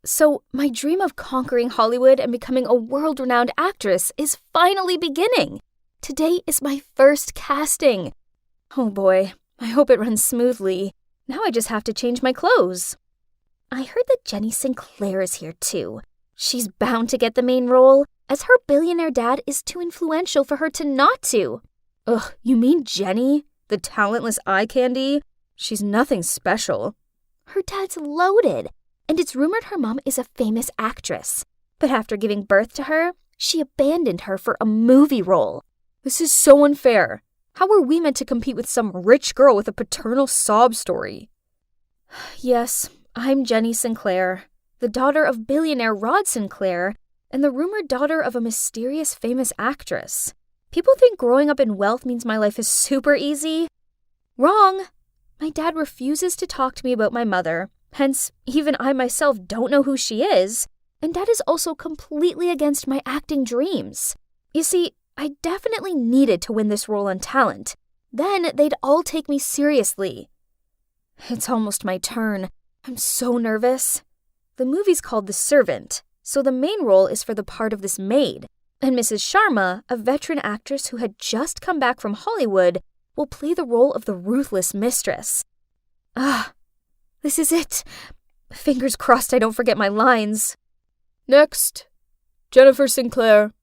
So my dream of conquering Hollywood and becoming a world-renowned actress is finally beginning. Today is my first casting. Oh boy, I hope it runs smoothly. Now I just have to change my clothes. I heard that Jenny Sinclair is here too. She's bound to get the main role, as her billionaire dad is too influential for her to not to. Ugh, you mean Jenny? The talentless eye candy? She's nothing special. Her dad's loaded, and it's rumored her mom is a famous actress. But after giving birth to her, she abandoned her for a movie role. This is so unfair. How are we meant to compete with some rich girl with a paternal sob story? Yes, I'm Jenny Sinclair, the daughter of billionaire Rod Sinclair and the rumored daughter of a mysterious famous actress. People think growing up in wealth means my life is super easy. Wrong! My dad refuses to talk to me about my mother, hence even I myself don't know who she is, and Dad is also completely against my acting dreams. You see, I definitely needed to win this role on talent. Then they'd all take me seriously. It's almost my turn. I'm so nervous. The movie's called The Servant, so the main role is for the part of this maid, and Mrs. Sharma, a veteran actress who had just come back from Hollywood, will play the role of the ruthless mistress. This is it. Fingers crossed I don't forget my lines. Next, Jennifer Sinclair.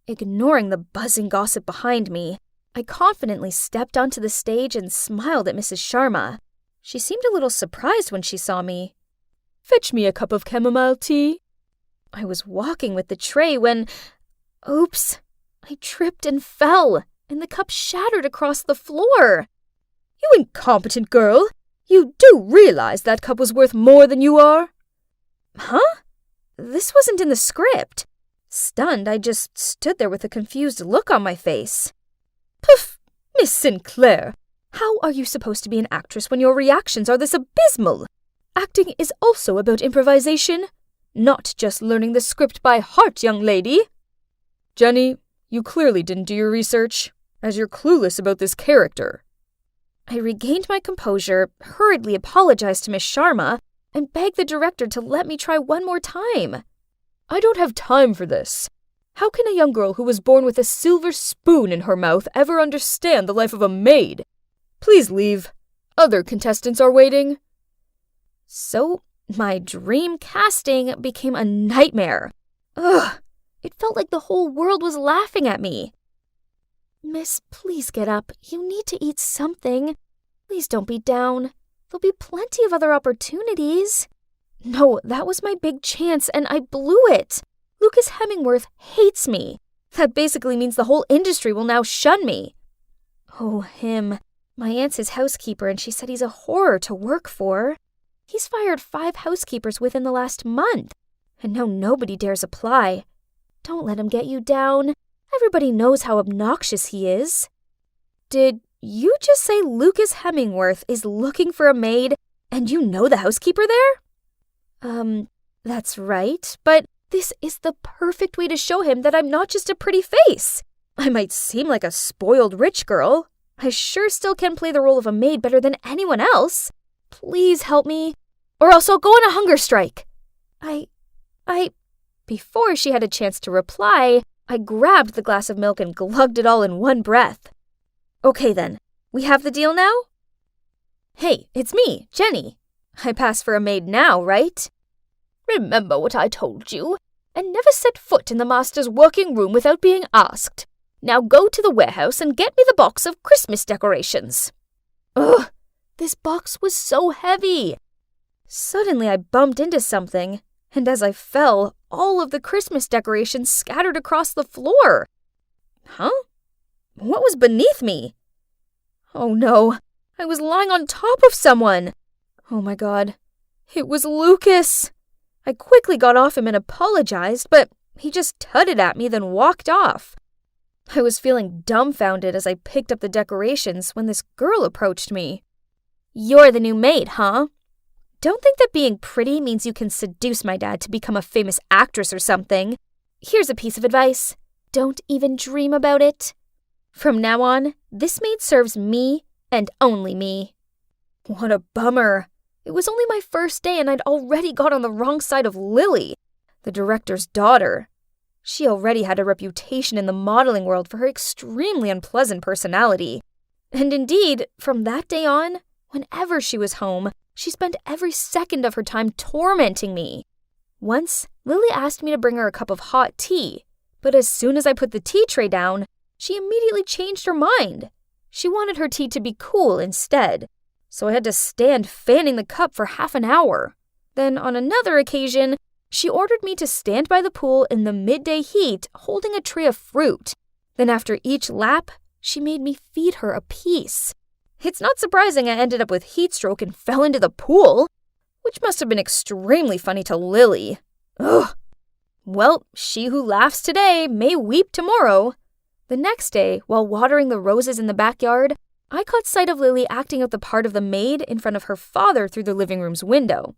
Ignoring the buzzing gossip behind me, I confidently stepped onto the stage and smiled at Mrs. Sharma. She seemed a little surprised when she saw me. Fetch me a cup of chamomile tea. I was walking with the tray when... Oops! I tripped and fell, and the cup shattered across the floor. You incompetent girl! You do realize that cup was worth more than you are? Huh? This wasn't in the script. Stunned, I just stood there with a confused look on my face. Poof! Miss Sinclair, how are you supposed to be an actress when your reactions are this abysmal? Acting is also about improvisation, not just learning the script by heart, young lady. Jenny, you clearly didn't do your research, as you're clueless about this character. I regained my composure, hurriedly apologized to Miss Sharma, and begged the director to let me try one more time. I don't have time for this. How can a young girl who was born with a silver spoon in her mouth ever understand the life of a maid? Please leave. Other contestants are waiting. So, my dream casting became a nightmare. Ugh, it felt like the whole world was laughing at me. Miss, please get up. You need to eat something. Please don't be down. There'll be plenty of other opportunities. No, that was my big chance, and I blew it. Lucas Hemingworth hates me. That basically means the whole industry will now shun me. Oh, him. My aunt's his housekeeper, and she said he's a horror to work for. He's fired 5 housekeepers within the last month, and now nobody dares apply. Don't let him get you down. Everybody knows how obnoxious he is. Did you just say Lucas Hemingworth is looking for a maid, and you know the housekeeper there? That's right, but this is the perfect way to show him that I'm not just a pretty face. I might seem like a spoiled rich girl. I sure still can play the role of a maid better than anyone else. Please help me, or else I'll go on a hunger strike. Before she had a chance to reply, I grabbed the glass of milk and glugged it all in one breath. Okay then, we have the deal now? Hey, it's me, Jenny. I pass for a maid now, right? Remember what I told you, and never set foot in the master's working room without being asked. Now go to the warehouse and get me the box of Christmas decorations. Ugh, this box was so heavy. Suddenly I bumped into something, and as I fell, all of the Christmas decorations scattered across the floor. Huh? What was beneath me? Oh no, I was lying on top of someone. Oh my God, it was Lucas. I quickly got off him and apologized, but he just tutted at me, then walked off. I was feeling dumbfounded as I picked up the decorations when this girl approached me. You're the new maid, huh? Don't think that being pretty means you can seduce my dad to become a famous actress or something. Here's a piece of advice. Don't even dream about it. From now on, this maid serves me and only me. What a bummer. It was only my first day and I'd already got on the wrong side of Lily, the director's daughter. She already had a reputation in the modeling world for her extremely unpleasant personality. And indeed, from that day on, whenever she was home, she spent every second of her time tormenting me. Once, Lily asked me to bring her a cup of hot tea, but as soon as I put the tea tray down, she immediately changed her mind. She wanted her tea to be cool instead, so I had to stand fanning the cup for half an hour. Then, on another occasion, she ordered me to stand by the pool in the midday heat holding a tray of fruit. Then after each lap, she made me feed her a piece. It's not surprising I ended up with heat stroke and fell into the pool, which must have been extremely funny to Lily. Ugh. Well, she who laughs today may weep tomorrow. The next day, while watering the roses in the backyard, I caught sight of Lily acting out the part of the maid in front of her father through the living room's window.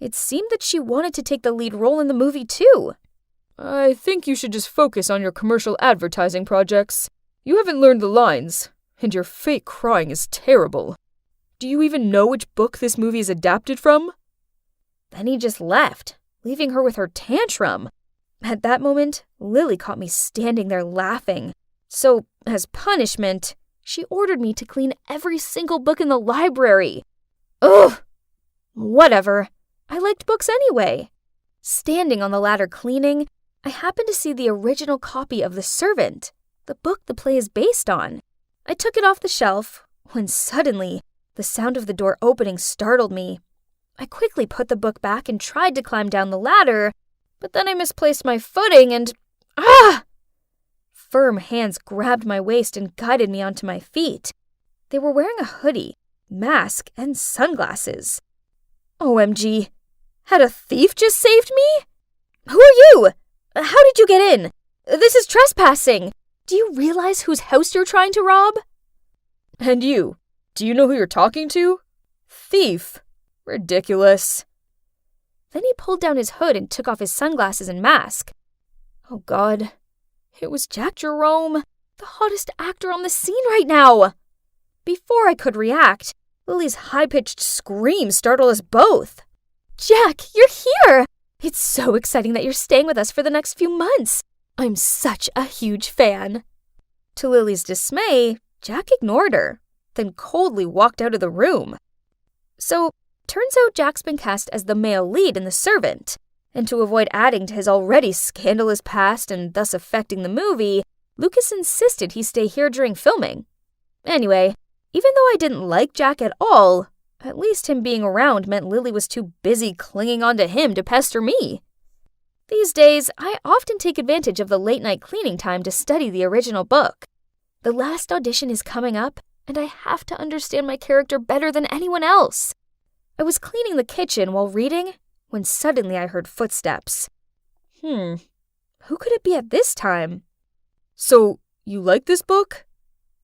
It seemed that she wanted to take the lead role in the movie too. I think you should just focus on your commercial advertising projects. You haven't learned the lines, and your fake crying is terrible. Do you even know which book this movie is adapted from? Then he just left, leaving her with her tantrum. At that moment, Lily caught me standing there laughing. So, as punishment, she ordered me to clean every single book in the library. Ugh! Whatever. I liked books anyway. Standing on the ladder cleaning, I happened to see the original copy of The Servant, the book the play is based on. I took it off the shelf, when suddenly, the sound of the door opening startled me. I quickly put the book back and tried to climb down the ladder, but then I misplaced my footing and... Firm hands grabbed my waist and guided me onto my feet. They were wearing a hoodie, mask, and sunglasses. OMG, had a thief just saved me? Who are you? How did you get in? This is trespassing. Do you realize whose house you're trying to rob? And you, do you know who you're talking to? Thief. Ridiculous. Then he pulled down his hood and took off his sunglasses and mask. Oh God, it was Jack Jerome, the hottest actor on the scene right now. Before I could react, Lily's high-pitched scream startled us both. Jack, you're here! It's so exciting that you're staying with us for the next few months. I'm such a huge fan. To Lily's dismay, Jack ignored her, then coldly walked out of the room. So, turns out Jack's been cast as the male lead in The Servant, and to avoid adding to his already scandalous past and thus affecting the movie, Lucas insisted he stay here during filming. Anyway, even though I didn't like Jack at all, at least him being around meant Lily was too busy clinging onto him to pester me. These days, I often take advantage of the late-night cleaning time to study the original book. The last audition is coming up, and I have to understand my character better than anyone else. I was cleaning the kitchen while reading when suddenly I heard footsteps. Who could it be at this time? So, you like this book?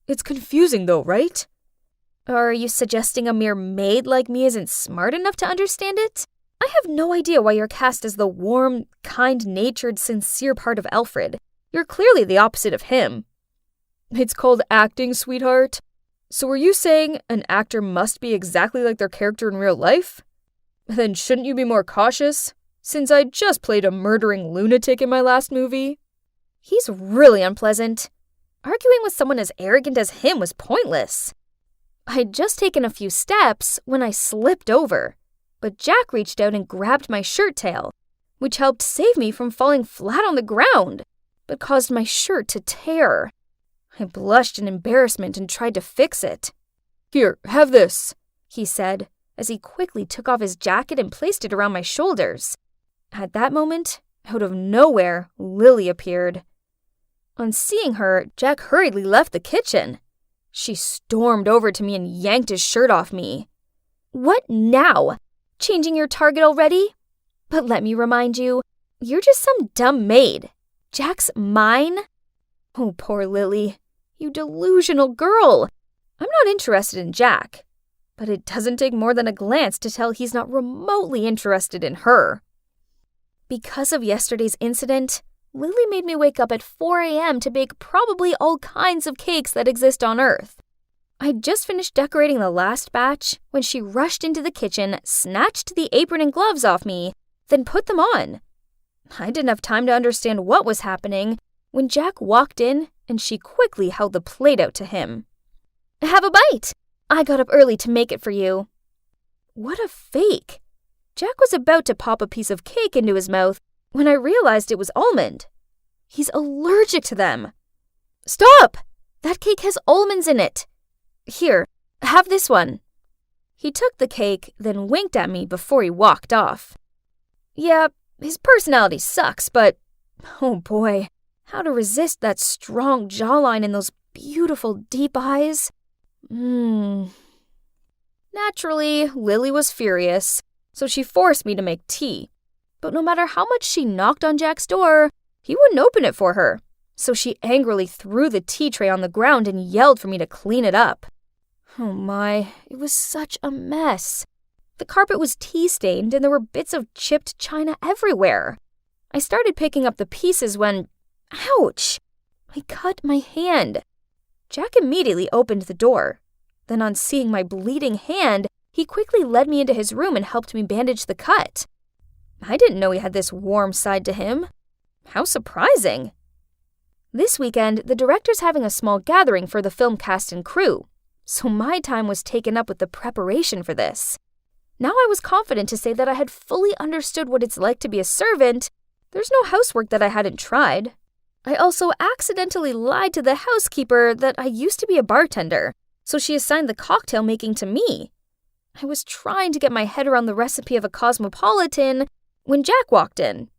It's confusing though, right? Are you suggesting a mere maid like me isn't smart enough to understand it? I have no idea why you're cast as the warm, kind-natured, sincere part of Alfred. You're clearly the opposite of him. It's called acting, sweetheart. So are you saying an actor must be exactly like their character in real life? Then shouldn't you be more cautious, since I just played a murdering lunatic in my last movie? He's really unpleasant. Arguing with someone as arrogant as him was pointless. I'd just taken a few steps when I slipped over, but Jack reached out and grabbed my shirt tail, which helped save me from falling flat on the ground, but caused my shirt to tear. I blushed in embarrassment and tried to fix it. Here, have this, he said, as he quickly took off his jacket and placed it around my shoulders. At that moment, out of nowhere, Lily appeared. On seeing her, Jack hurriedly left the kitchen. She stormed over to me and yanked his shirt off me. What now? Changing your target already? But let me remind you, you're just some dumb maid. Jack's mine? Oh, poor Lily. You delusional girl. I'm not interested in Jack, but it doesn't take more than a glance to tell he's not remotely interested in her. Because of yesterday's incident, Lily made me wake up at 4 a.m. to bake probably all kinds of cakes that exist on Earth. I'd just finished decorating the last batch when she rushed into the kitchen, snatched the apron and gloves off me, then put them on. I didn't have time to understand what was happening when Jack walked in and she quickly held the plate out to him. "Have a bite! I got up early to make it for you." What a fake! Jack was about to pop a piece of cake into his mouth when I realized it was almond. He's allergic to them. "Stop! That cake has almonds in it. Here, have this one." He took the cake, then winked at me before he walked off. Yeah, his personality sucks, but oh boy, how to resist that strong jawline and those beautiful deep eyes? Naturally, Lily was furious, so she forced me to make tea. But no matter how much she knocked on Jack's door, he wouldn't open it for her. So she angrily threw the tea tray on the ground and yelled for me to clean it up. Oh my, it was such a mess. The carpet was tea-stained and there were bits of chipped china everywhere. I started picking up the pieces when, ouch, I cut my hand. Jack immediately opened the door. Then on seeing my bleeding hand, he quickly led me into his room and helped me bandage the cut. I didn't know he had this warm side to him. How surprising. This weekend, the director's having a small gathering for the film cast and crew, so my time was taken up with the preparation for this. Now I was confident to say that I had fully understood what it's like to be a servant. There's no housework that I hadn't tried. I also accidentally lied to the housekeeper that I used to be a bartender, so she assigned the cocktail making to me. I was trying to get my head around the recipe of a cosmopolitan when Jack walked in.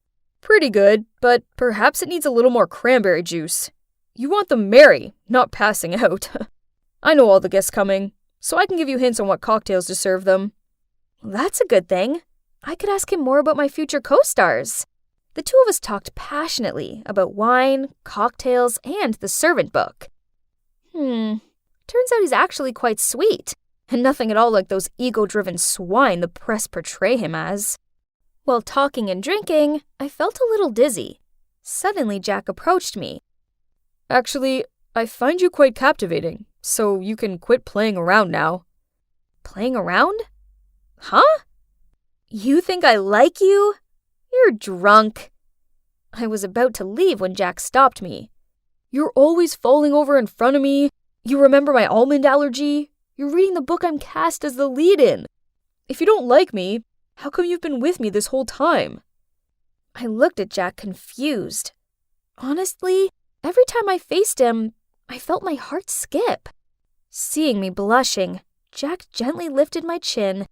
"Pretty good, but perhaps it needs a little more cranberry juice. You want them merry, not passing out." "I know all the guests coming, so I can give you hints on what cocktails to serve them." That's a good thing. I could ask him more about my future co-stars. The two of us talked passionately about wine, cocktails, and the servant book. Turns out he's actually quite sweet, and nothing at all like those ego-driven swine the press portray him as. While talking and drinking, I felt a little dizzy. Suddenly, Jack approached me. "Actually, I find you quite captivating, so you can quit playing around now." Playing around? Huh? You think I like you? You're drunk. I was about to leave when Jack stopped me. "You're always falling over in front of me. You remember my almond allergy? You're reading the book I'm cast as the lead in. If you don't like me, how come you've been with me this whole time?" I looked at Jack confused. Honestly, every time I faced him, I felt my heart skip. Seeing me blushing, Jack gently lifted my chin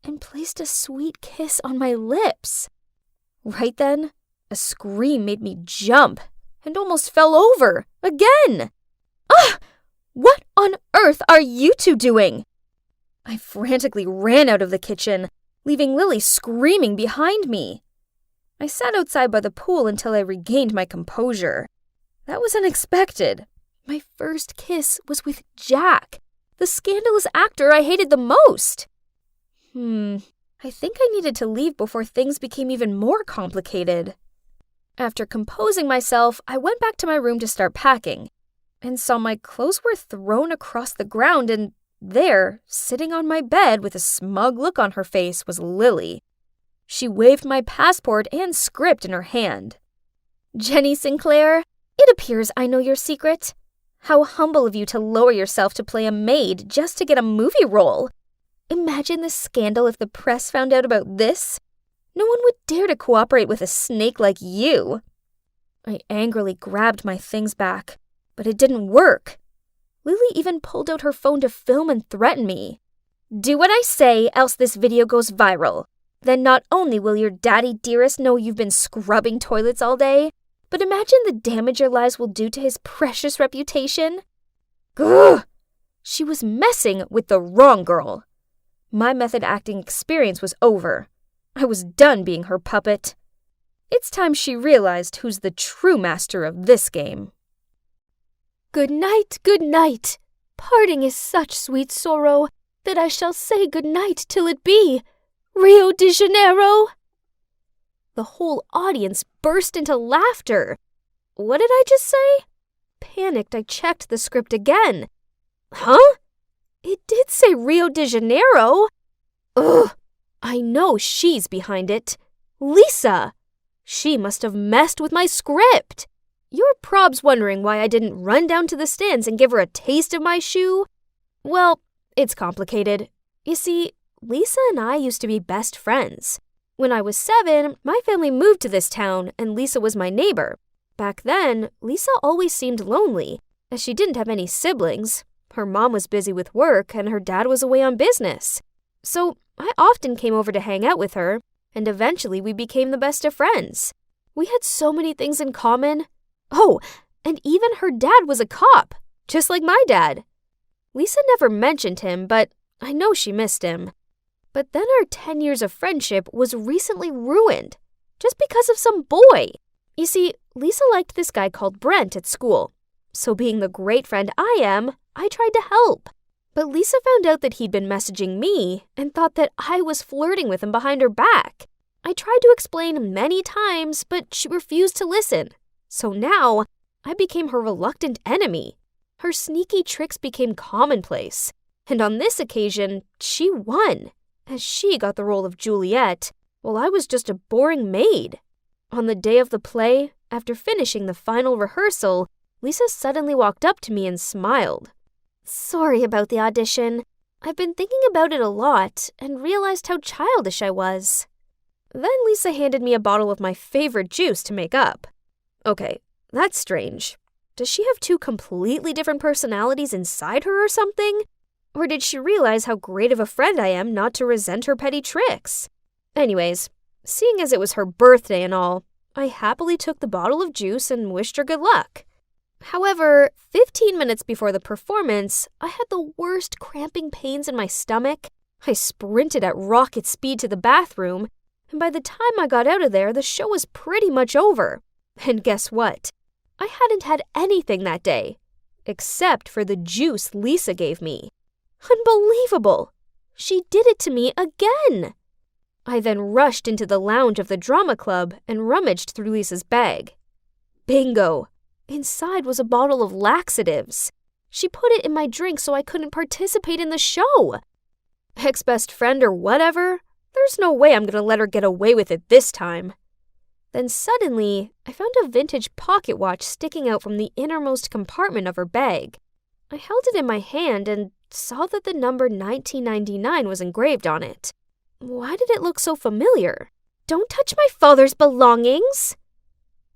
and placed a sweet kiss on my lips. Right then, a scream made me jump and almost fell over again. "Ah! What on earth are you two doing?" I frantically ran out of the kitchen, leaving Lily screaming behind me. I sat outside by the pool until I regained my composure. That was unexpected. My first kiss was with Jack, the scandalous actor I hated the most. I think I needed to leave before things became even more complicated. After composing myself, I went back to my room to start packing, and saw my clothes were thrown across the ground, and there, sitting on my bed with a smug look on her face, was Lily. She waved my passport and script in her hand. "Jenny Sinclair, it appears I know your secret. How humble of you to lower yourself to play a maid just to get a movie role. Imagine the scandal if the press found out about this. No one would dare to cooperate with a snake like you." I angrily grabbed my things back, but it didn't work. Lily even pulled out her phone to film and threaten me. "Do what I say, else this video goes viral. Then not only will your daddy dearest know you've been scrubbing toilets all day, but imagine the damage your lies will do to his precious reputation." Gah! She was messing with the wrong girl. My method acting experience was over. I was done being her puppet. It's time she realized who's the true master of this game. Good night, good night. Parting is such sweet sorrow that I shall say good night till it be Rio de Janeiro. The whole audience burst into laughter. What did I just say? Panicked, I checked the script again. Huh? It did say Rio de Janeiro. Ugh, I know she's behind it. Lisa! She must have messed with my script. You're probs wondering why I didn't run down to the stands and give her a taste of my shoe? Well, it's complicated. You see, Lisa and I used to be best friends. When I was 7, my family moved to this town, and Lisa was my neighbor. Back then, Lisa always seemed lonely, as she didn't have any siblings. Her mom was busy with work, and her dad was away on business. So I often came over to hang out with her, and eventually we became the best of friends. We had so many things in common. Oh, and even her dad was a cop, just like my dad. Lisa never mentioned him, but I know she missed him. But then our 10 years of friendship was recently ruined, just because of some boy. You see, Lisa liked this guy called Brent at school. So being the great friend I am, I tried to help. But Lisa found out that he'd been messaging me and thought that I was flirting with him behind her back. I tried to explain many times, but she refused to listen. So now, I became her reluctant enemy. Her sneaky tricks became commonplace. And on this occasion, she won, as she got the role of Juliet, while I was just a boring maid. On the day of the play, after finishing the final rehearsal, Lisa suddenly walked up to me and smiled. Sorry about the audition. I've been thinking about it a lot and realized how childish I was. Then Lisa handed me a bottle of my favorite juice to make up. Okay, that's strange. Does she have 2 completely different personalities inside her or something? Or did she realize how great of a friend I am not to resent her petty tricks? Anyways, seeing as it was her birthday and all, I happily took the bottle of juice and wished her good luck. However, 15 minutes before the performance, I had the worst cramping pains in my stomach. I sprinted at rocket speed to the bathroom, and by the time I got out of there, the show was pretty much over. And guess what? I hadn't had anything that day, except for the juice Lisa gave me. Unbelievable! She did it to me again! I then rushed into the lounge of the drama club and rummaged through Lisa's bag. Bingo! Inside was a bottle of laxatives. She put it in my drink so I couldn't participate in the show. Ex-best friend or whatever, there's no way I'm gonna let her get away with it this time. Then suddenly, I found a vintage pocket watch sticking out from the innermost compartment of her bag. I held it in my hand and saw that the number 1999 was engraved on it. Why did it look so familiar? Don't touch my father's belongings!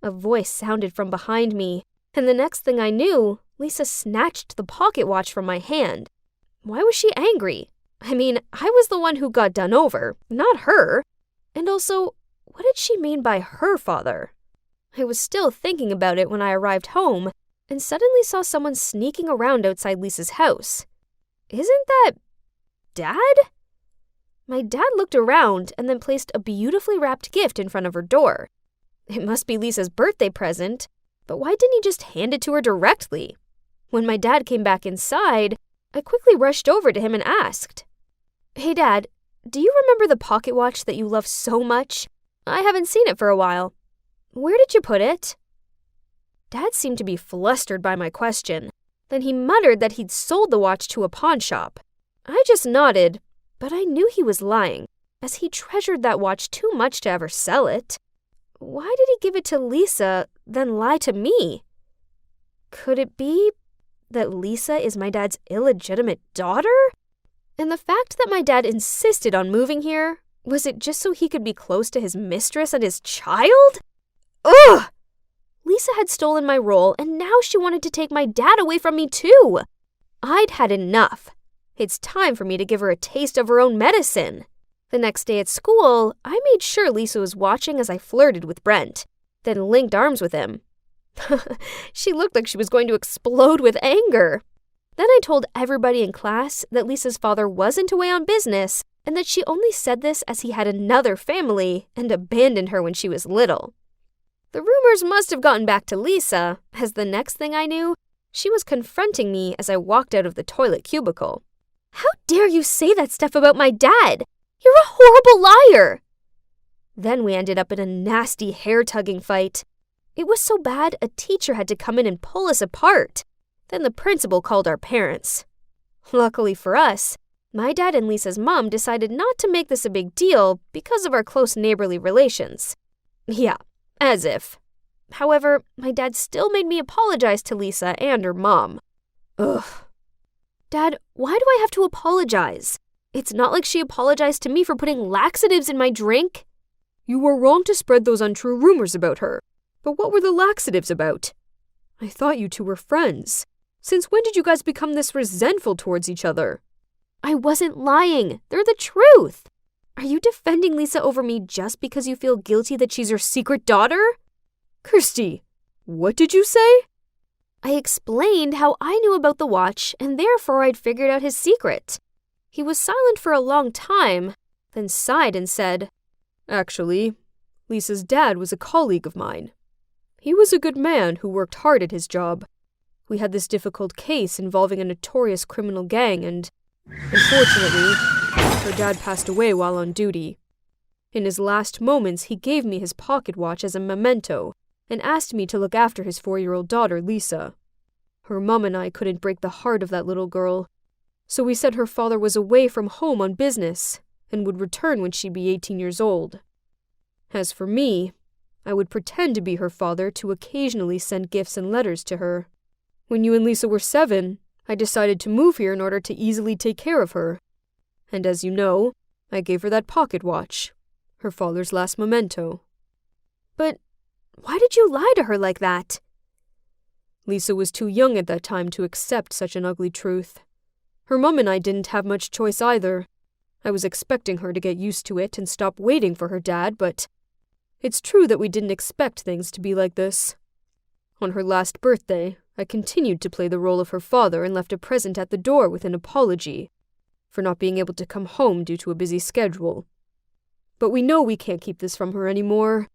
A voice sounded from behind me, and the next thing I knew, Lisa snatched the pocket watch from my hand. Why was she angry? I mean, I was the one who got done over, not her. And also, what did she mean by her father? I was still thinking about it when I arrived home, and suddenly saw someone sneaking around outside Lisa's house. Isn't that Dad? My dad looked around and then placed a beautifully wrapped gift in front of her door. It must be Lisa's birthday present, but why didn't he just hand it to her directly? When my dad came back inside, I quickly rushed over to him and asked, Hey Dad, do you remember the pocket watch that you love so much? I haven't seen it for a while. Where did you put it? Dad seemed to be flustered by my question. Then he muttered that he'd sold the watch to a pawn shop. I just nodded, but I knew he was lying, as he treasured that watch too much to ever sell it. Why did he give it to Lisa, then lie to me? Could it be that Lisa is my dad's illegitimate daughter? And the fact that my dad insisted on moving here, was it just so he could be close to his mistress and his child? Ugh! Lisa had stolen my role, and now she wanted to take my dad away from me too. I'd had enough. It's time for me to give her a taste of her own medicine. The next day at school, I made sure Lisa was watching as I flirted with Brent, then linked arms with him. She looked like she was going to explode with anger. Then I told everybody in class that Lisa's father wasn't away on business and that she only said this as he had another family and abandoned her when she was little. The rumors must have gotten back to Lisa, as the next thing I knew, she was confronting me as I walked out of the toilet cubicle. How dare you say that stuff about my dad? You're a horrible liar! Then we ended up in a nasty hair-tugging fight. It was so bad, a teacher had to come in and pull us apart. Then the principal called our parents. Luckily for us, my dad and Lisa's mom decided not to make this a big deal because of our close neighborly relations. Yeah, as if. However, my dad still made me apologize to Lisa and her mom. Ugh. Dad, why do I have to apologize? It's not like she apologized to me for putting laxatives in my drink. You were wrong to spread those untrue rumors about her. But what were the laxatives about? I thought you two were friends. Since when did you guys become this resentful towards each other? I wasn't lying. They're the truth. Are you defending Lisa over me just because you feel guilty that she's your secret daughter? Kirsty, what did you say? I explained how I knew about the watch and therefore I'd figured out his secret. He was silent for a long time, then sighed and said, Actually, Lisa's dad was a colleague of mine. He was a good man who worked hard at his job. We had this difficult case involving a notorious criminal gang and, unfortunately, her dad passed away while on duty. In his last moments, he gave me his pocket watch as a memento and asked me to look after his 4-year-old daughter, Lisa. Her mom and I couldn't break the heart of that little girl, so we said her father was away from home on business and would return when she'd be 18 years old. As for me, I would pretend to be her father to occasionally send gifts and letters to her. When you and Lisa were 7, I decided to move here in order to easily take care of her. And as you know, I gave her that pocket watch, her father's last memento. But why did you lie to her like that? Lisa was too young at that time to accept such an ugly truth. Her mom and I didn't have much choice either. I was expecting her to get used to it and stop waiting for her dad, but it's true that we didn't expect things to be like this. On her last birthday, I continued to play the role of her father and left a present at the door with an apology for not being able to come home due to a busy schedule. But we know we can't keep this from her anymore.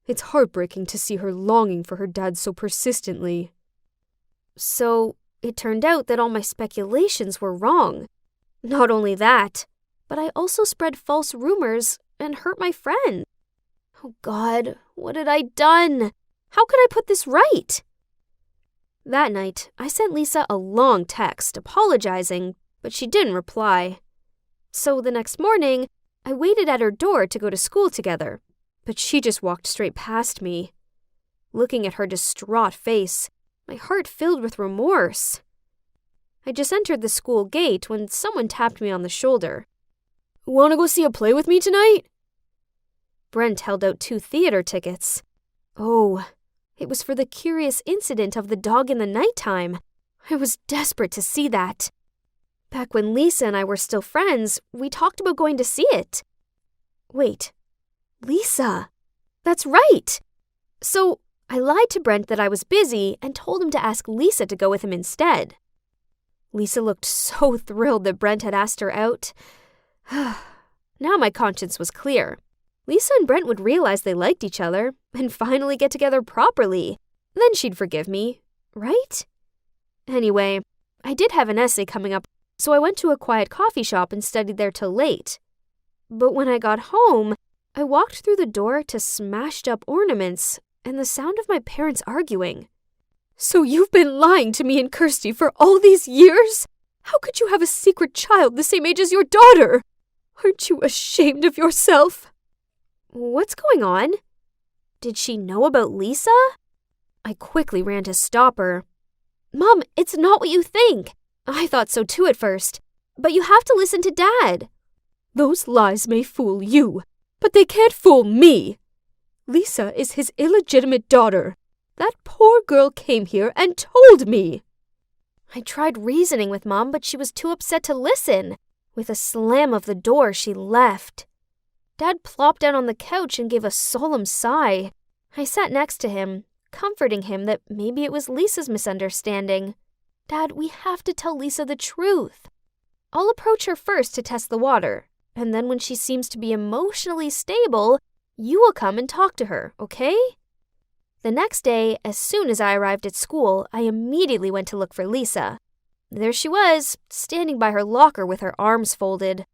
It's heartbreaking to see her longing for her dad so persistently. So, it turned out that all my speculations were wrong. Not only that, but I also spread false rumors and hurt my friend. Oh God, what had I done? How could I put this right? That night, I sent Lisa a long text apologizing, but she didn't reply. So the next morning, I waited at her door to go to school together, but she just walked straight past me. Looking at her distraught face, my heart filled with remorse. I just entered the school gate when someone tapped me on the shoulder. Want to go see a play with me tonight? Brent held out 2 theater tickets. Oh, it was for the curious incident of the dog in the nighttime. I was desperate to see that. Back when Lisa and I were still friends, we talked about going to see it. Wait, Lisa. That's right. So I lied to Brent that I was busy and told him to ask Lisa to go with him instead. Lisa looked so thrilled that Brent had asked her out. Now my conscience was clear. Lisa and Brent would realize they liked each other and finally get together properly. Then she'd forgive me, right? Anyway, I did have an essay coming up, so I went to a quiet coffee shop and studied there till late. But when I got home, I walked through the door to smashed up ornaments and the sound of my parents arguing. So you've been lying to me and Kirsty for all these years? How could you have a secret child the same age as your daughter? Aren't you ashamed of yourself? What's going on? Did she know about Lisa? I quickly ran to stop her. Mom, it's not what you think. I thought so too at first. But you have to listen to Dad. Those lies may fool you, but they can't fool me. Lisa is his illegitimate daughter. That poor girl came here and told me. I tried reasoning with Mom, but she was too upset to listen. With a slam of the door, she left. Dad plopped down on the couch and gave a solemn sigh. I sat next to him, comforting him that maybe it was Lisa's misunderstanding. Dad, we have to tell Lisa the truth. I'll approach her first to test the water, and then when she seems to be emotionally stable, you will come and talk to her, okay? The next day, as soon as I arrived at school, I immediately went to look for Lisa. There she was, standing by her locker with her arms folded.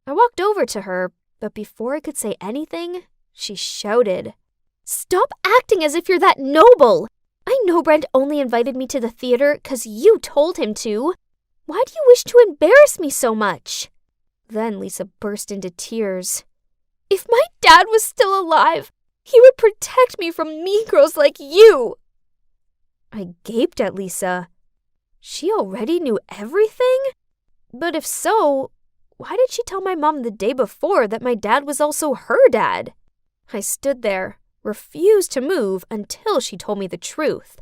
I walked over to her, but before I could say anything, she shouted, "Stop acting as if you're that noble! I know Brent only invited me to the theater 'cause you told him to. Why do you wish to embarrass me so much?" Then Lisa burst into tears. "If my dad was still alive, he would protect me from mean girls like you." I gaped at Lisa. She already knew everything? But if so, why did she tell my mom the day before that my dad was also her dad? I stood there, refused to move until she told me the truth.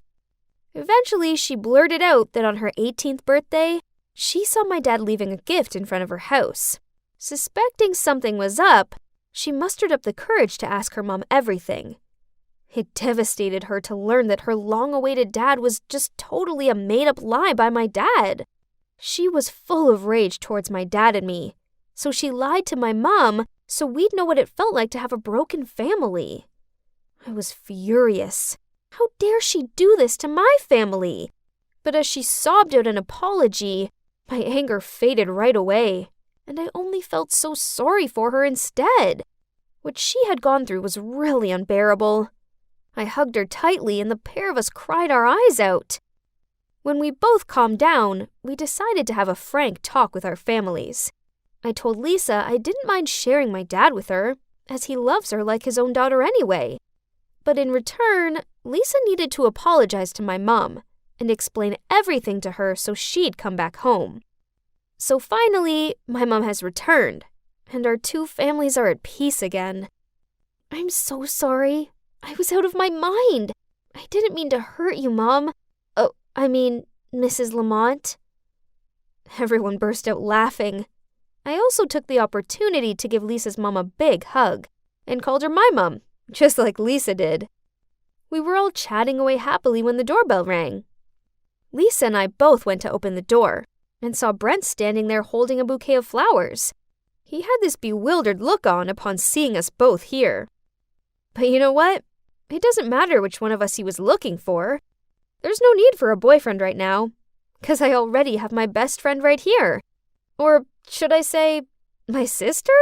Eventually, she blurted out that on her 18th birthday, she saw my dad leaving a gift in front of her house. Suspecting something was up, she mustered up the courage to ask her mom everything. It devastated her to learn that her long-awaited dad was just totally a made-up lie by my dad. She was full of rage towards my dad and me, so she lied to my mom so we'd know what it felt like to have a broken family. I was furious. How dare she do this to my family? But as she sobbed out an apology, my anger faded right away, and I only felt so sorry for her instead. What she had gone through was really unbearable. I hugged her tightly, and the pair of us cried our eyes out. When we both calmed down, we decided to have a frank talk with our families. I told Lisa I didn't mind sharing my dad with her, as he loves her like his own daughter anyway. But in return, Lisa needed to apologize to my mom and explain everything to her so she'd come back home. So finally, my mom has returned, and our two families are at peace again. I'm so sorry. I was out of my mind. I didn't mean to hurt you, Mom. Mrs. Lamont. Everyone burst out laughing. I also took the opportunity to give Lisa's mom a big hug and called her my mom, just like Lisa did. We were all chatting away happily when the doorbell rang. Lisa and I both went to open the door and saw Brent standing there holding a bouquet of flowers. He had this bewildered look on upon seeing us both here. But you know what? It doesn't matter which one of us he was looking for. There's no need for a boyfriend right now, 'cause I already have my best friend right here. Or should I say, my sister?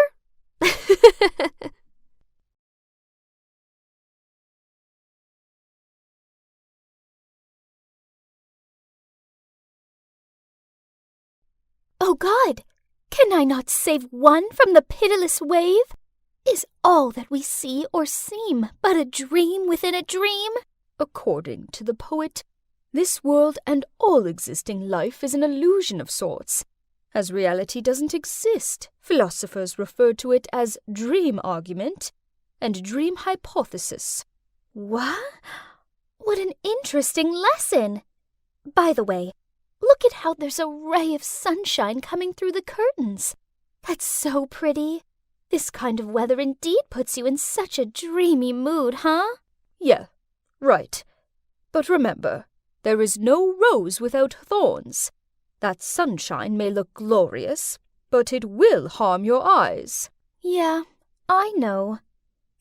Oh God! Can I not save one from the pitiless wave? Is all that we see or seem but a dream within a dream? According to the poet, this world and all existing life is an illusion of sorts. As reality doesn't exist, philosophers refer to it as dream argument and dream hypothesis. What? What an interesting lesson! By the way, look at how there's a ray of sunshine coming through the curtains. That's so pretty. This kind of weather indeed puts you in such a dreamy mood, huh? Yeah, right. But remember, there is no rose without thorns. That sunshine may look glorious, but it will harm your eyes. Yeah, I know.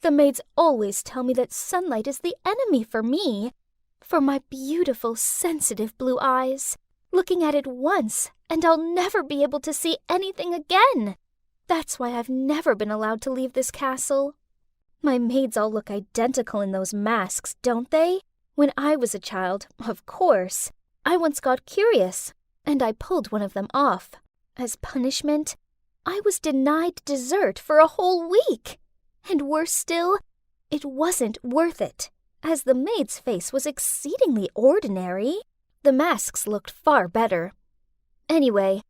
The maids always tell me that sunlight is the enemy for me, for my beautiful, sensitive blue eyes. Looking at it once, and I'll never be able to see anything again. That's why I've never been allowed to leave this castle. My maids all look identical in those masks, don't they? When I was a child, of course, I once got curious, and I pulled one of them off. As punishment, I was denied dessert for a whole week. And worse still, it wasn't worth it, as the maid's face was exceedingly ordinary. The masks looked far better. Anyway,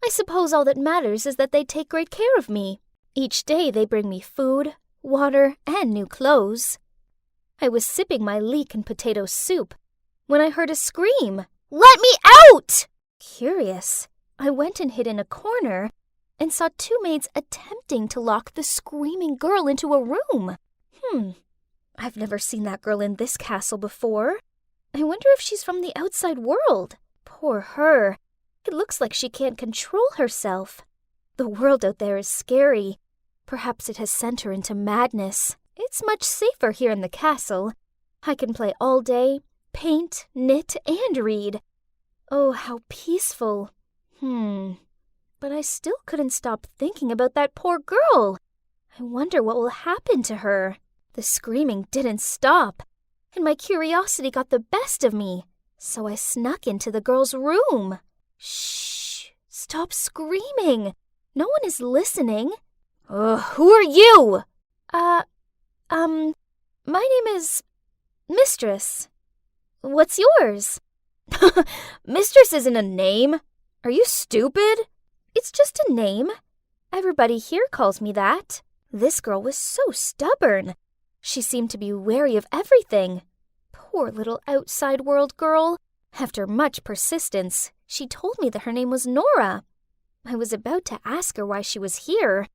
I suppose all that matters is that they take great care of me. Each day they bring me food, water, and new clothes. I was sipping my leek and potato soup when I heard a scream. "Let me out!" Curious, I went and hid in a corner and saw two maids attempting to lock the screaming girl into a room. I've never seen that girl in this castle before. I wonder if she's from the outside world. Poor her. It looks like she can't control herself. The world out there is scary. Perhaps it has sent her into madness. It's much safer here in the castle. I can play all day, paint, knit, and read. Oh, how peaceful. But I still couldn't stop thinking about that poor girl. I wonder what will happen to her. The screaming didn't stop, and my curiosity got the best of me, so I snuck into the girl's room. Shh! Stop screaming. No one is listening. Who are you? My name is Mistress. What's yours? Mistress isn't a name. Are you stupid? It's just a name. Everybody here calls me that. This girl was so stubborn. She seemed to be wary of everything. Poor little outside world girl. After much persistence, she told me that her name was Nora. I was about to ask her why she was here,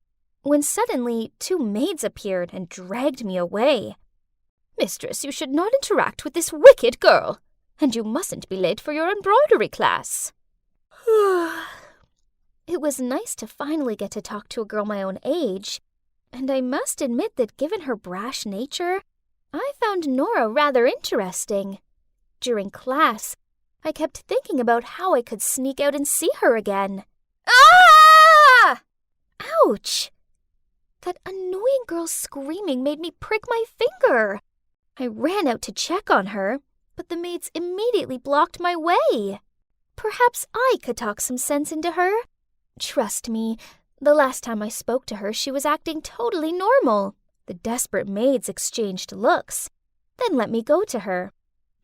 when suddenly 2 maids appeared and dragged me away. Mistress, you should not interact with this wicked girl, and you mustn't be late for your embroidery class. It was nice to finally get to talk to a girl my own age, and I must admit that given her brash nature, I found Nora rather interesting. During class, I kept thinking about how I could sneak out and see her again. Ah! Ouch! That annoying girl's screaming made me prick my finger. I ran out to check on her, but the maids immediately blocked my way. Perhaps I could talk some sense into her. Trust me, the last time I spoke to her, she was acting totally normal. The desperate maids exchanged looks, then let me go to her.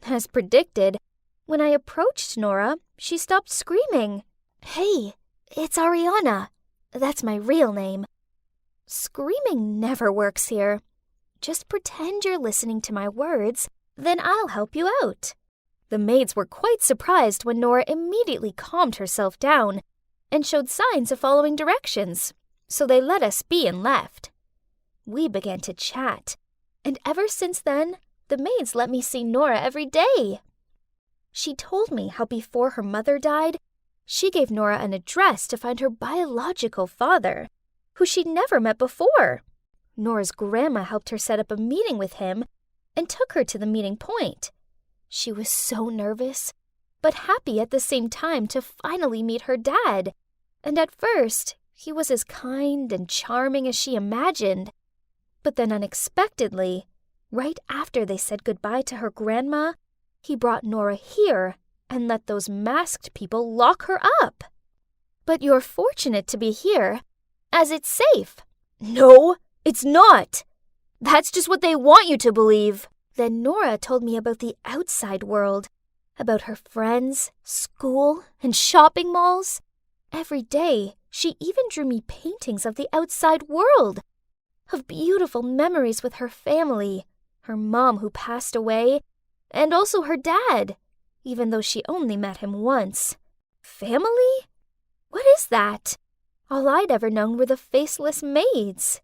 As predicted, when I approached Nora, she stopped screaming. Hey, it's Ariana. That's my real name. Screaming never works here. Just pretend you're listening to my words, then I'll help you out. The maids were quite surprised when Nora immediately calmed herself down and showed signs of following directions, so they let us be and left. We began to chat, and ever since then, the maids let me see Nora every day. She told me how before her mother died, she gave Nora an address to find her biological father, who she'd never met before. Nora's grandma helped her set up a meeting with him and took her to the meeting point. She was so nervous, but happy at the same time to finally meet her dad. And at first, he was as kind and charming as she imagined. But then unexpectedly, right after they said goodbye to her grandma, he brought Nora here and let those masked people lock her up. But you're fortunate to be here, as it's safe. No, it's not. That's just what they want you to believe. Then Nora told me about the outside world, about her friends, school, and shopping malls. Every day, she even drew me paintings of the outside world, of beautiful memories with her family, her mom who passed away, and also her dad, even though she only met him once. Family? What is that? All I'd ever known were the faceless maids.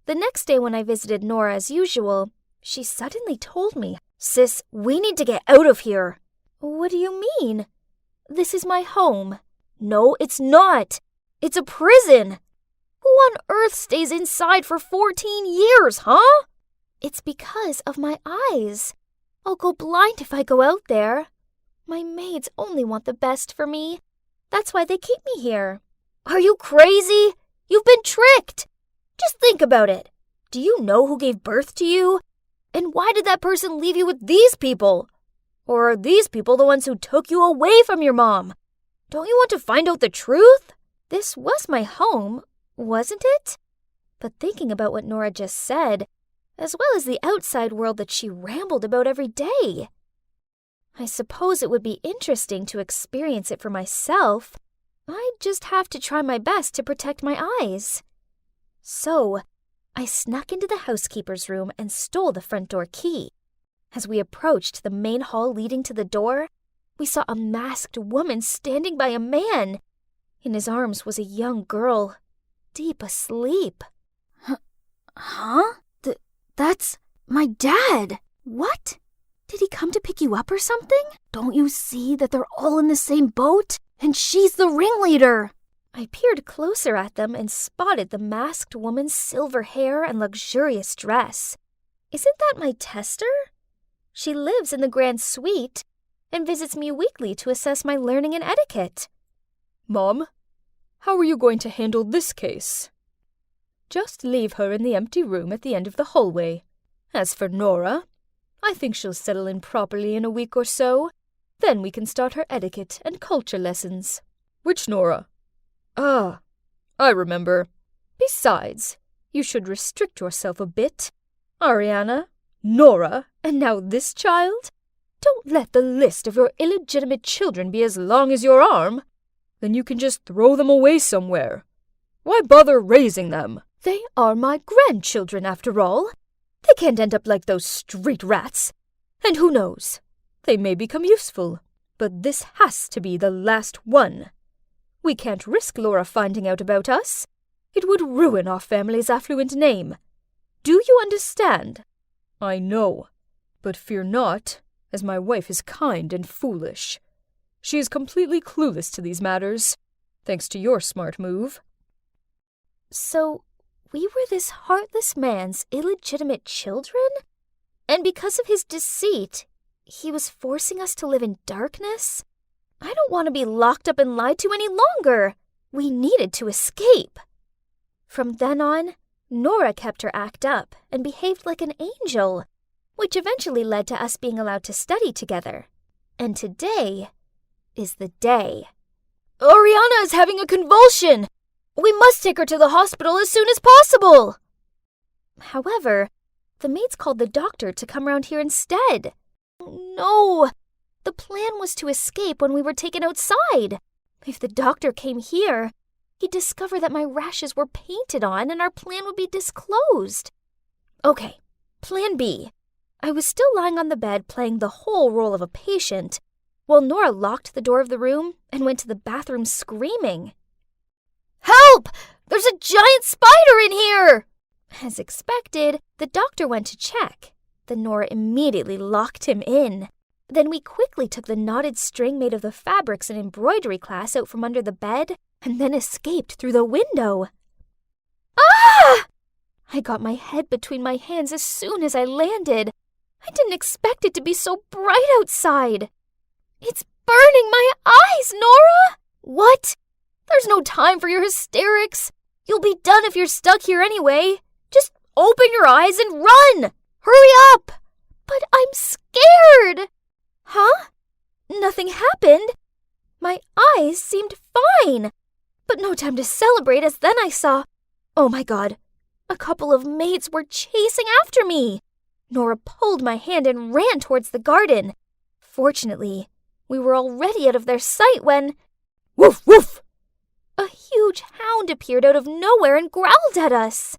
The next day when I visited Nora as usual, she suddenly told me, Sis, we need to get out of here. What do you mean? This is my home. No, it's not. It's a prison. Who on earth stays inside for 14 years, huh? It's because of my eyes. I'll go blind if I go out there. My maids only want the best for me. That's why they keep me here. Are you crazy? You've been tricked. Just think about it. Do you know who gave birth to you? And why did that person leave you with these people? Or are these people the ones who took you away from your mom? Don't you want to find out the truth? This was my home, wasn't it? But thinking about what Nora just said, as well as the outside world that she rambled about every day, I suppose it would be interesting to experience it for myself. I'd just have to try my best to protect my eyes. So, I snuck into the housekeeper's room and stole the front door key. As we approached the main hall leading to the door, we saw a masked woman standing by a man. In his arms was a young girl, deep asleep. Huh? That's my dad. What? Did he come to pick you up or something? Don't you see that they're all in the same boat? And she's the ringleader. I peered closer at them and spotted the masked woman's silver hair and luxurious dress. Isn't that my tester? She lives in the grand suite and visits me weekly to assess my learning and etiquette. Mom, how are you going to handle this case? Just leave her in the empty room at the end of the hallway. As for Nora, I think she'll settle in properly in a week or so. Then we can start her etiquette and culture lessons. Which Nora? Ah, I remember. Besides, you should restrict yourself a bit. Ariana, Nora, and now this child? Don't let the list of your illegitimate children be as long as your arm. Then you can just throw them away somewhere. Why bother raising them? They are my grandchildren, after all. They can't end up like those street rats. And who knows? They may become useful. But this has to be the last one. We can't risk Laura finding out about us. It would ruin our family's affluent name. Do you understand? I know, but fear not, as my wife is kind and foolish. She is completely clueless to these matters, thanks to your smart move. So, we were this heartless man's illegitimate children? And because of his deceit, he was forcing us to live in darkness? I don't want to be locked up and lied to any longer. We needed to escape. From then on, Nora kept her act up and behaved like an angel, which eventually led to us being allowed to study together. And today is the day. Oriana is having a convulsion! We must take her to the hospital as soon as possible! However, the maids called the doctor to come round here instead. No! The plan was to escape when we were taken outside. If the doctor came here, he'd discover that my rashes were painted on and our plan would be disclosed. Okay, plan B. I was still lying on the bed playing the whole role of a patient, while Nora locked the door of the room and went to the bathroom screaming. Help! There's a giant spider in here! As expected, the doctor went to check. Then Nora immediately locked him in. Then we quickly took the knotted string made of the fabrics in embroidery class out from under the bed and then escaped through the window. Ah! I got my head between my hands as soon as I landed. I didn't expect it to be so bright outside. It's burning my eyes, Nora! What? There's no time for your hysterics. You'll be done if you're stuck here anyway. Just open your eyes and run! Hurry up! But I'm scared! Huh? Nothing happened. My eyes seemed fine. But no time to celebrate, as then I saw... Oh my God. A couple of maids were chasing after me. Nora pulled my hand and ran towards the garden. Fortunately, we were already out of their sight when... Woof, woof! A huge hound appeared out of nowhere and growled at us.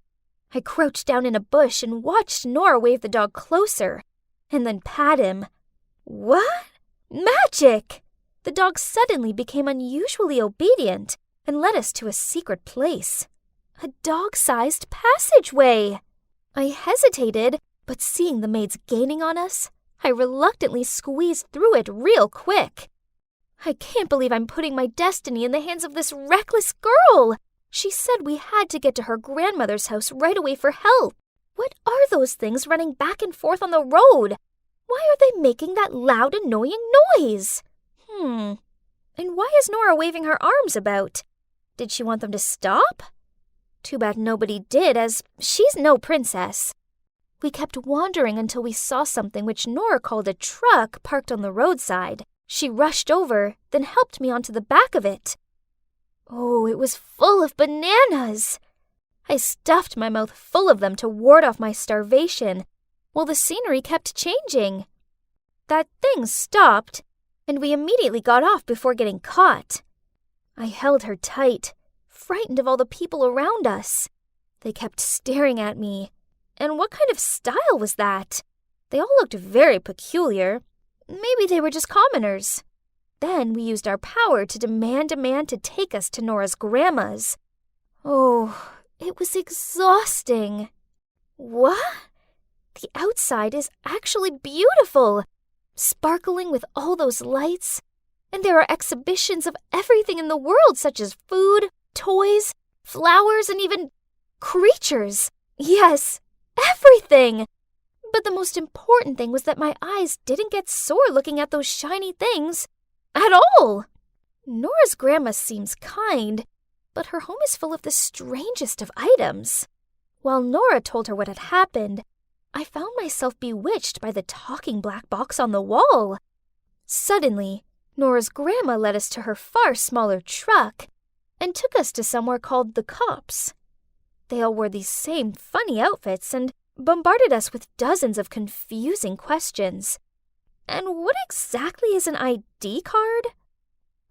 I crouched down in a bush and watched Nora wave the dog closer, and then pat him. What? Magic! The dog suddenly became unusually obedient and led us to a secret place. A dog-sized passageway. I hesitated, but seeing the maids gaining on us, I reluctantly squeezed through it real quick. I can't believe I'm putting my destiny in the hands of this reckless girl. She said we had to get to her grandmother's house right away for help. What are those things running back and forth on the road? Why are they making that loud, annoying noise? And why is Nora waving her arms about? Did she want them to stop? Too bad nobody did, as she's no princess. We kept wandering until we saw something which Nora called a truck parked on the roadside. She rushed over, then helped me onto the back of it. Oh, it was full of bananas. I stuffed my mouth full of them to ward off my starvation, while the scenery kept changing. That thing stopped, and we immediately got off before getting caught. I held her tight, frightened of all the people around us. They kept staring at me. And what kind of style was that? They all looked very peculiar. Maybe they were just commoners. Then we used our power to demand a man to take us to Nora's grandma's. Oh, it was exhausting. What? The outside is actually beautiful, sparkling with all those lights. And there are exhibitions of everything in the world, such as food, toys, flowers, and even creatures. Yes, everything. But the most important thing was that my eyes didn't get sore looking at those shiny things at all. Nora's grandma seems kind, but her home is full of the strangest of items. While Nora told her what had happened, I found myself bewitched by the talking black box on the wall. Suddenly, Nora's grandma led us to her far smaller truck, and took us to somewhere called the Cops. They all wore these same funny outfits and bombarded us with dozens of confusing questions. And what exactly is an ID card?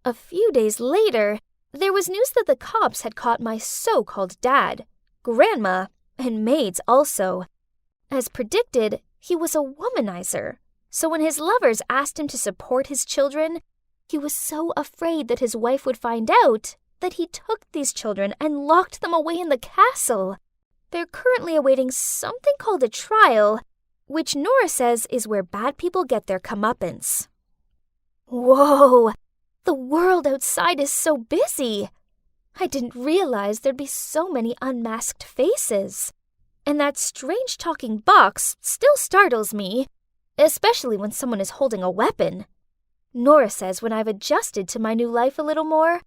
A few days later, there was news that the cops had caught my so-called dad, grandma, and maids also. As predicted, he was a womanizer, so when his lovers asked him to support his children, he was so afraid that his wife would find out that he took these children and locked them away in the castle. They're currently awaiting something called a trial, which Nora says is where bad people get their comeuppance. Whoa! The world outside is so busy. I didn't realize there'd be so many unmasked faces. And that strange talking box still startles me, especially when someone is holding a weapon. Nora says when I've adjusted to my new life a little more,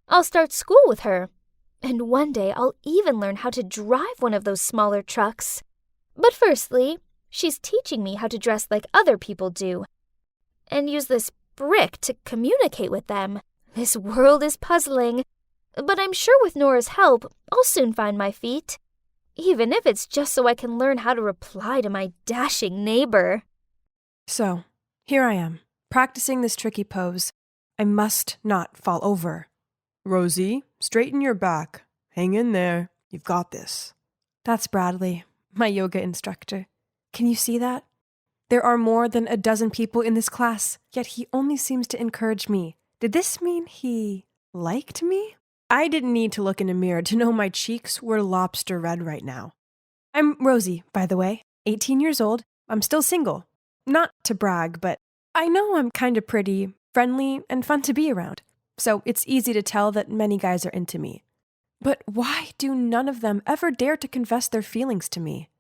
I'll start school with her. And one day I'll even learn how to drive one of those smaller trucks. But firstly, she's teaching me how to dress like other people do, and use this brick to communicate with them. This world is puzzling, but I'm sure with Nora's help, I'll soon find my feet, even if it's just so I can learn how to reply to my dashing neighbor. So, here I am, practicing this tricky pose. I must not fall over. Rosie, straighten your back. Hang in there. You've got this. That's Bradley, my yoga instructor. Can you see that? There are more than a dozen people in this class, yet he only seems to encourage me. Did this mean he liked me? I didn't need to look in a mirror to know my cheeks were lobster red right now. I'm Rosie, by the way, 18 years old. I'm still single. Not to brag, but I know I'm kind of pretty, friendly, and fun to be around. So it's easy to tell that many guys are into me. But why do none of them ever dare to confess their feelings to me?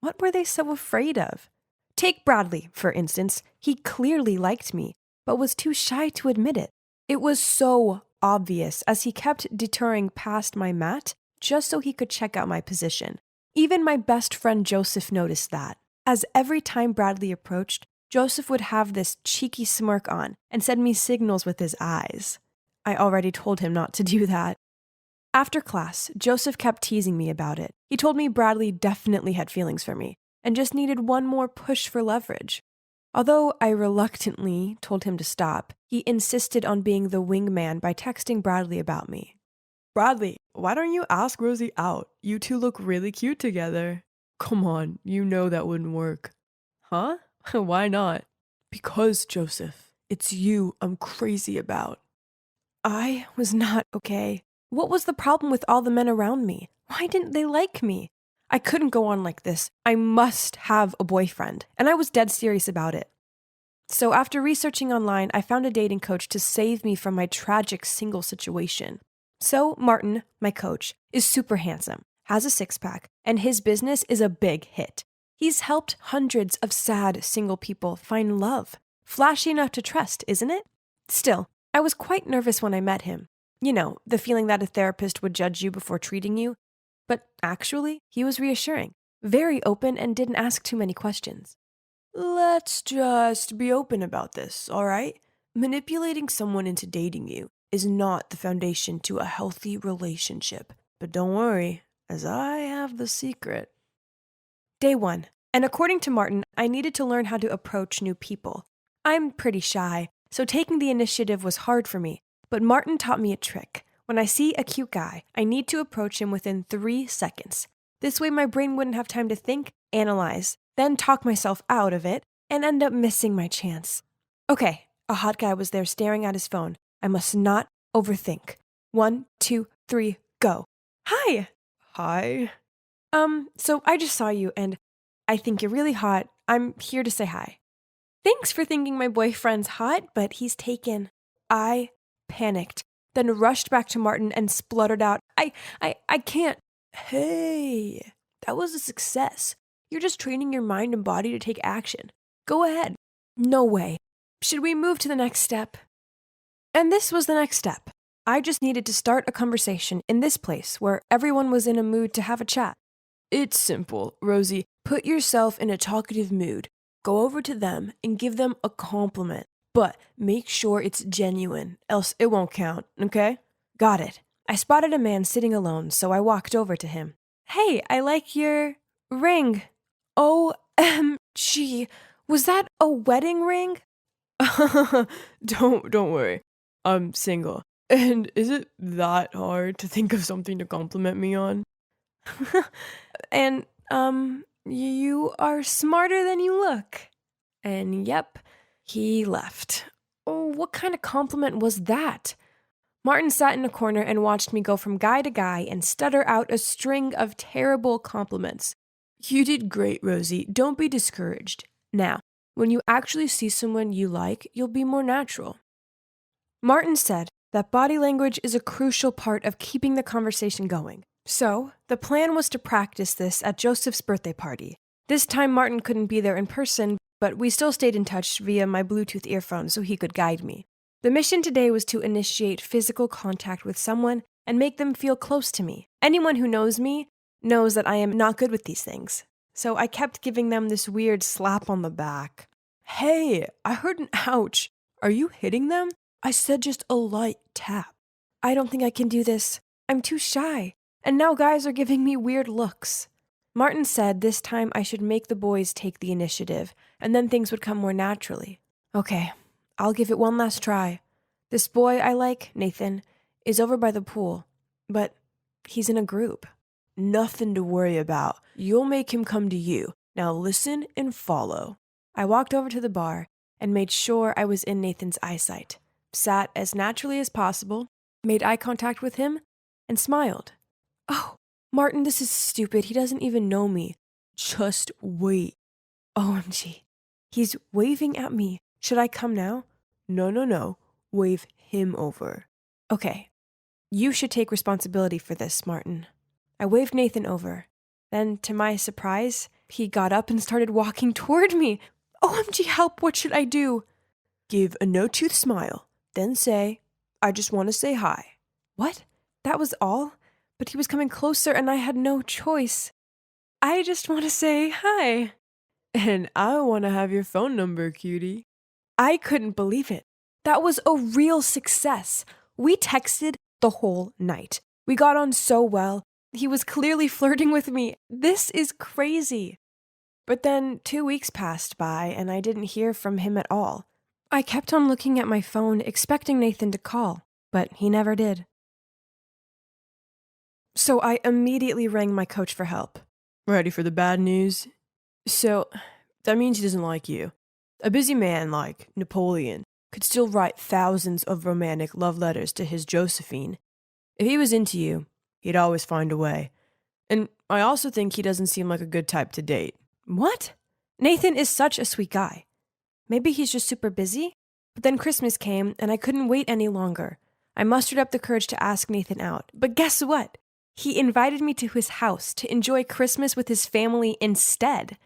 What were they so afraid of? Take Bradley, for instance. He clearly liked me, but was too shy to admit it. It was so obvious as he kept deterring past my mat just so he could check out my position. Even my best friend Joseph noticed that, as every time Bradley approached, Joseph would have this cheeky smirk on and send me signals with his eyes. I already told him not to do that. After class, Joseph kept teasing me about it. He told me Bradley definitely had feelings for me and just needed one more push for leverage. Although I reluctantly told him to stop, he insisted on being the wingman by texting Bradley about me. Bradley, why don't you ask Rosie out? You two look really cute together. Come on, you know that wouldn't work. Huh? Why not? Because, Joseph, it's you I'm crazy about. I was not okay. What was the problem with all the men around me? Why didn't they like me? I couldn't go on like this. I must have a boyfriend, and I was dead serious about it. So after researching online, I found a dating coach to save me from my tragic single situation. So Martin, my coach, is super handsome, has a six-pack, and his business is a big hit. He's helped hundreds of sad single people find love. Flashy enough to trust, isn't it? Still, I was quite nervous when I met him. You know, the feeling that a therapist would judge you before treating you. But actually, he was reassuring, very open, and didn't ask too many questions. Let's just be open about this, all right? Manipulating someone into dating you is not the foundation to a healthy relationship. But don't worry, as I have the secret. Day 1, and according to Martin, I needed to learn how to approach new people. I'm pretty shy, so taking the initiative was hard for me, but Martin taught me a trick. When I see a cute guy, I need to approach him within 3 seconds. This way my brain wouldn't have time to think, analyze, then talk myself out of it, and end up missing my chance. Okay, a hot guy was there staring at his phone. I must not overthink. 1, 2, 3, go. Hi! Hi? So I just saw you, and I think you're really hot. I'm here to say hi. Thanks for thinking my boyfriend's hot, but he's taken. I panicked, then rushed back to Martin and spluttered out, I can't. Hey, that was a success. You're just training your mind and body to take action. Go ahead. No way. Should we move to the next step? And this was the next step. I just needed to start a conversation in this place where everyone was in a mood to have a chat. It's simple, Rosie. Put yourself in a talkative mood. Go over to them and give them a compliment. But make sure it's genuine, else it won't count, okay? Got it. I spotted a man sitting alone, so I walked over to him. Hey, I like your ring. OMG, was that a wedding ring? Don't worry. I'm single. And is it that hard to think of something to compliment me on? And, you are smarter than you look. And yep, he left. Oh, what kind of compliment was that? Martin sat in a corner and watched me go from guy to guy and stutter out a string of terrible compliments. You did great, Rosie. Don't be discouraged. Now, when you actually see someone you like, you'll be more natural. Martin said that body language is a crucial part of keeping the conversation going. So, the plan was to practice this at Joseph's birthday party. This time Martin couldn't be there in person, but we still stayed in touch via my Bluetooth earphones so he could guide me. The mission today was to initiate physical contact with someone and make them feel close to me. Anyone who knows me knows that I am not good with these things. So I kept giving them this weird slap on the back. Hey, I heard an ouch. Are you hitting them? I said just a light tap. I don't think I can do this. I'm too shy. And now guys are giving me weird looks. Martin said this time I should make the boys take the initiative, and then things would come more naturally. Okay, I'll give it one last try. This boy I like, Nathan, is over by the pool, but he's in a group. Nothing to worry about. You'll make him come to you. Now listen and follow. I walked over to the bar and made sure I was in Nathan's eyesight, sat as naturally as possible, made eye contact with him, and smiled. Oh, Martin, this is stupid. He doesn't even know me. Just wait. OMG. He's waving at me. Should I come now? No. Wave him over. Okay. You should take responsibility for this, Martin. I waved Nathan over. Then, to my surprise, he got up and started walking toward me. OMG, help, what should I do? Give a no-tooth smile. Then say, I just want to say hi. What? That was all? But he was coming closer and I had no choice. I just want to say hi. And I want to have your phone number, cutie. I couldn't believe it. That was a real success. We texted the whole night. We got on so well. He was clearly flirting with me. This is crazy. But then 2 weeks passed by and I didn't hear from him at all. I kept on looking at my phone, expecting Nathan to call, but he never did. So I immediately rang my coach for help. Ready for the bad news? So, that means he doesn't like you. A busy man like Napoleon could still write thousands of romantic love letters to his Josephine. If he was into you, he'd always find a way. And I also think he doesn't seem like a good type to date. What? Nathan is such a sweet guy. Maybe he's just super busy? But then Christmas came and I couldn't wait any longer. I mustered up the courage to ask Nathan out. But guess what? He invited me to his house to enjoy Christmas with his family instead.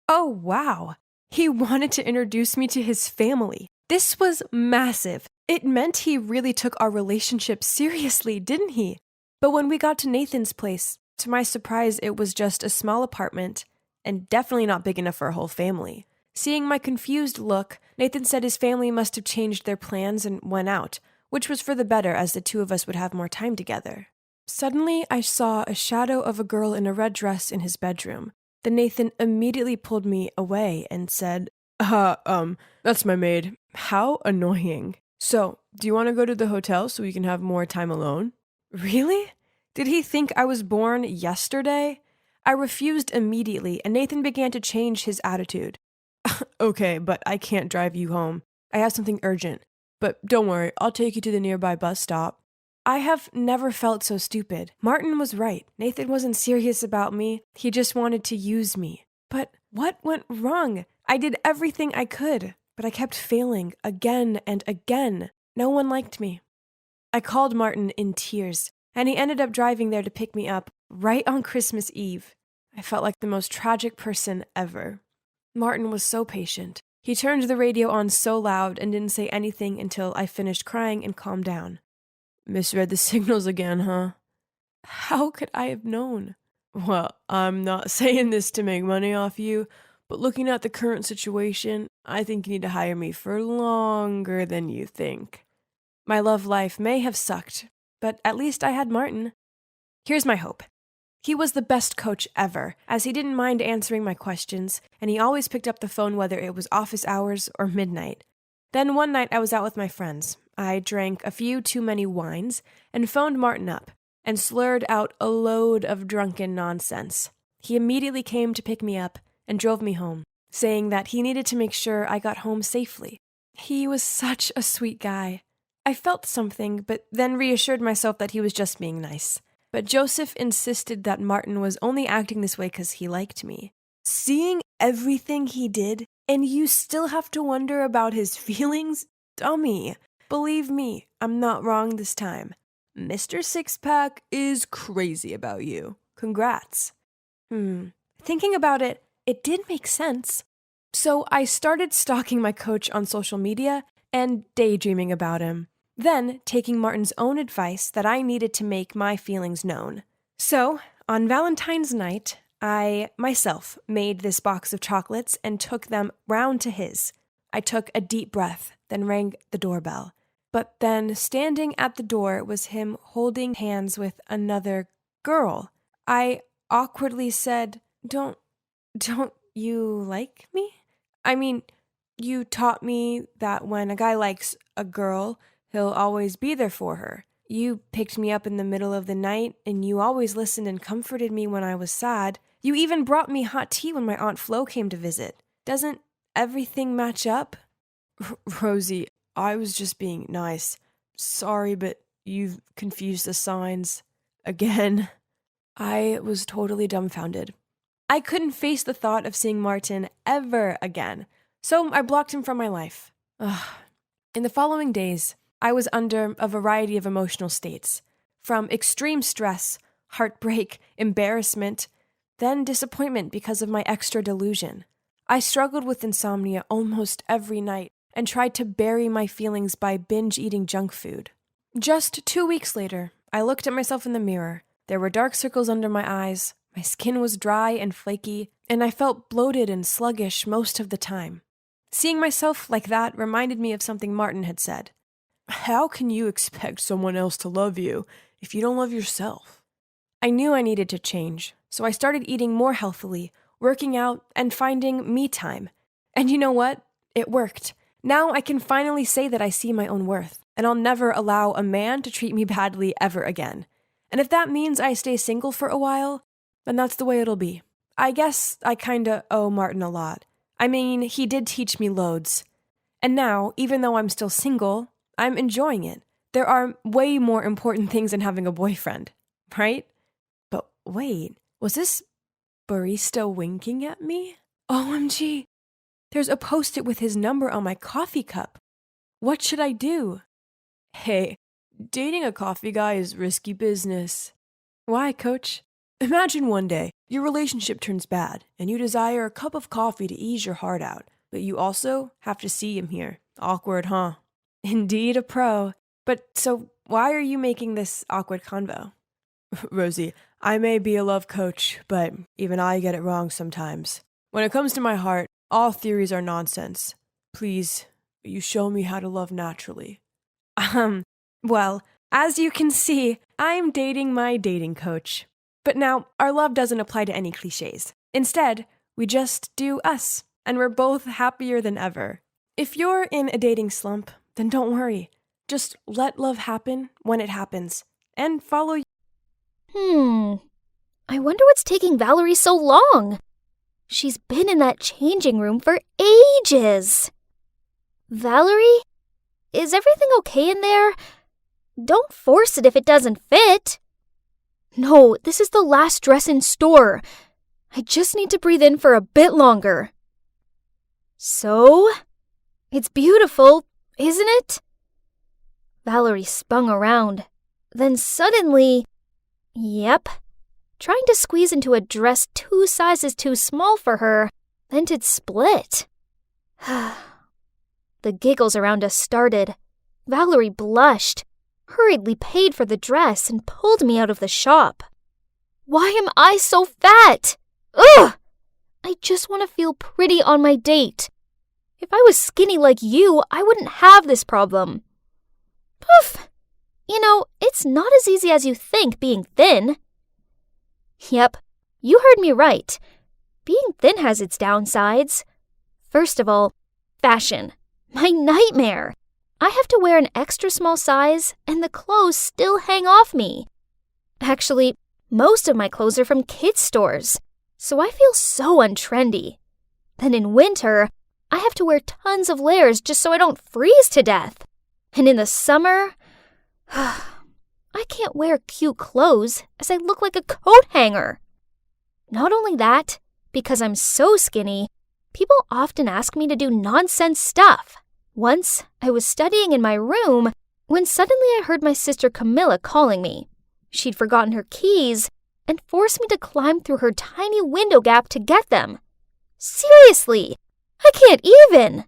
Oh, wow. He wanted to introduce me to his family. This was massive. It meant he really took our relationship seriously, didn't he? But when we got to Nathan's place, to my surprise, it was just a small apartment and definitely not big enough for a whole family. Seeing my confused look, Nathan said his family must have changed their plans and went out, which was for the better as the two of us would have more time together. Suddenly, I saw a shadow of a girl in a red dress in his bedroom. Then Nathan immediately pulled me away and said, that's my maid. How annoying. So, do you want to go to the hotel so we can have more time alone? Really? Did he think I was born yesterday? I refused immediately, and Nathan began to change his attitude. Okay, but I can't drive you home. I have something urgent. But don't worry, I'll take you to the nearby bus stop. I have never felt so stupid. Martin was right. Nathan wasn't serious about me. He just wanted to use me. But what went wrong? I did everything I could, but I kept failing again and again. No one liked me. I called Martin in tears, and he ended up driving there to pick me up right on Christmas Eve. I felt like the most tragic person ever. Martin was so patient. He turned the radio on so loud and didn't say anything until I finished crying and calmed down. Misread the signals again, huh? How could I have known? Well, I'm not saying this to make money off you, but looking at the current situation, I think you need to hire me for longer than you think. My love life may have sucked, but at least I had Martin. Here's my hope. He was the best coach ever, as he didn't mind answering my questions, and he always picked up the phone whether it was office hours or midnight. Then one night I was out with my friends. I drank a few too many wines and phoned Martin up and slurred out a load of drunken nonsense. He immediately came to pick me up and drove me home, saying that he needed to make sure I got home safely. He was such a sweet guy. I felt something, but then reassured myself that he was just being nice. But Joseph insisted that Martin was only acting this way because he liked me. Seeing everything he did, and you still have to wonder about his feelings? Dummy. Believe me, I'm not wrong this time. Mr. Sixpack is crazy about you. Congrats. Thinking about it, it did make sense. So I started stalking my coach on social media and daydreaming about him. Then taking Martin's own advice that I needed to make my feelings known. So, on Valentine's night, I myself made this box of chocolates and took them round to his. I took a deep breath, then rang the doorbell. But then standing at the door was him holding hands with another girl. I awkwardly said, Don't you like me? I mean, you taught me that when a guy likes a girl, he'll always be there for her. You picked me up in the middle of the night, and you always listened and comforted me when I was sad. You even brought me hot tea when my Aunt Flo came to visit. Doesn't everything match up? Rosie, I was just being nice. Sorry, but you've confused the signs. Again. I was totally dumbfounded. I couldn't face the thought of seeing Martin ever again, so I blocked him from my life. In the following days, I was under a variety of emotional states, from extreme stress, heartbreak, embarrassment, then disappointment because of my extra delusion. I struggled with insomnia almost every night and tried to bury my feelings by binge-eating junk food. Just 2 weeks later, I looked at myself in the mirror. There were dark circles under my eyes, my skin was dry and flaky, and I felt bloated and sluggish most of the time. Seeing myself like that reminded me of something Martin had said. How can you expect someone else to love you if you don't love yourself? I knew I needed to change, so I started eating more healthily, working out, and finding me time. And you know what? It worked. Now I can finally say that I see my own worth, and I'll never allow a man to treat me badly ever again. And if that means I stay single for a while, then that's the way it'll be. I guess I kinda owe Martin a lot. I mean, he did teach me loads. And now, even though I'm still single, I'm enjoying it. There are way more important things than having a boyfriend, right? But wait, was this barista winking at me? OMG, there's a post-it with his number on my coffee cup. What should I do? Hey, dating a coffee guy is risky business. Why, coach? Imagine one day your relationship turns bad and you desire a cup of coffee to ease your heart out, but you also have to see him here. Awkward, huh? Indeed a pro. But so why are you making this awkward convo? Rosie, I may be a love coach, but even I get it wrong sometimes. When it comes to my heart, all theories are nonsense. Please, you show me how to love naturally. Well, as you can see, I'm dating my dating coach. But now, our love doesn't apply to any cliches. Instead, we just do us, and we're both happier than ever. If you're in a dating slump, then don't worry. Just let love happen when it happens, and follow. I wonder what's taking Valerie so long. She's been in that changing room for ages. Valerie? Is everything okay in there? Don't force it if it doesn't fit. No, this is the last dress in store. I just need to breathe in for a bit longer. So? It's beautiful, isn't it? Valerie spun around. Then suddenly, yep, trying to squeeze into a dress 2 sizes too small for her, then it split. The giggles around us started. Valerie blushed, hurriedly paid for the dress, and pulled me out of the shop. Why am I so fat? Ugh! I just want to feel pretty on my date. If I was skinny like you, I wouldn't have this problem. Poof! It's not as easy as you think being thin. Yep, you heard me right. Being thin has its downsides. First of all, fashion. My nightmare. I have to wear an extra small size, and the clothes still hang off me. Actually, most of my clothes are from kids' stores, so I feel so untrendy. Then in winter, I have to wear tons of layers just so I don't freeze to death. And in the summer, I can't wear cute clothes as I look like a coat hanger. Not only that, because I'm so skinny, people often ask me to do nonsense stuff. Once, I was studying in my room when suddenly I heard my sister Camilla calling me. She'd forgotten her keys and forced me to climb through her tiny window gap to get them. Seriously, I can't even!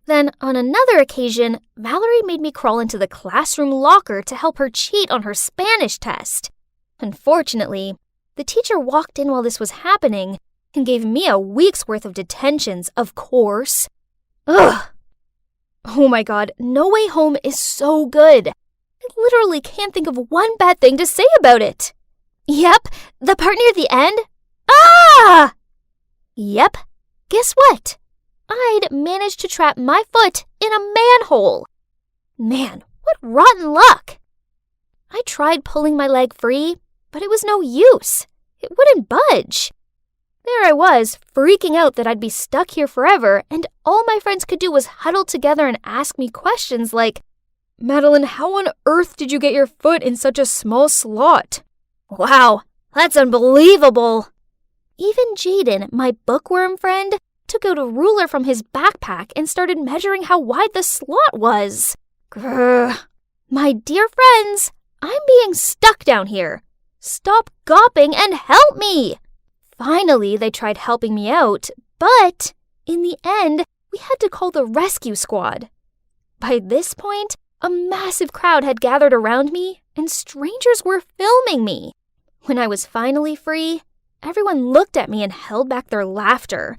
Then, on another occasion, Valerie made me crawl into the classroom locker to help her cheat on her Spanish test. Unfortunately, the teacher walked in while this was happening and gave me a week's worth of detentions, of course. Ugh! Oh my god, No Way Home is so good. I literally can't think of one bad thing to say about it. Yep, the part near the end. Ah! Yep, guess what? I'd managed to trap my foot in a manhole. Man, what rotten luck! I tried pulling my leg free, but it was no use. It wouldn't budge. There I was, freaking out that I'd be stuck here forever, and all my friends could do was huddle together and ask me questions like, "Madeline, how on earth did you get your foot in such a small slot?" Wow, that's unbelievable! Even Jaden, my bookworm friend, took out a ruler from his backpack and started measuring how wide the slot was. Grr. My dear friends, I'm being stuck down here. Stop gawping and help me! Finally, they tried helping me out, but in the end, we had to call the rescue squad. By this point, a massive crowd had gathered around me, and strangers were filming me. When I was finally free, everyone looked at me and held back their laughter.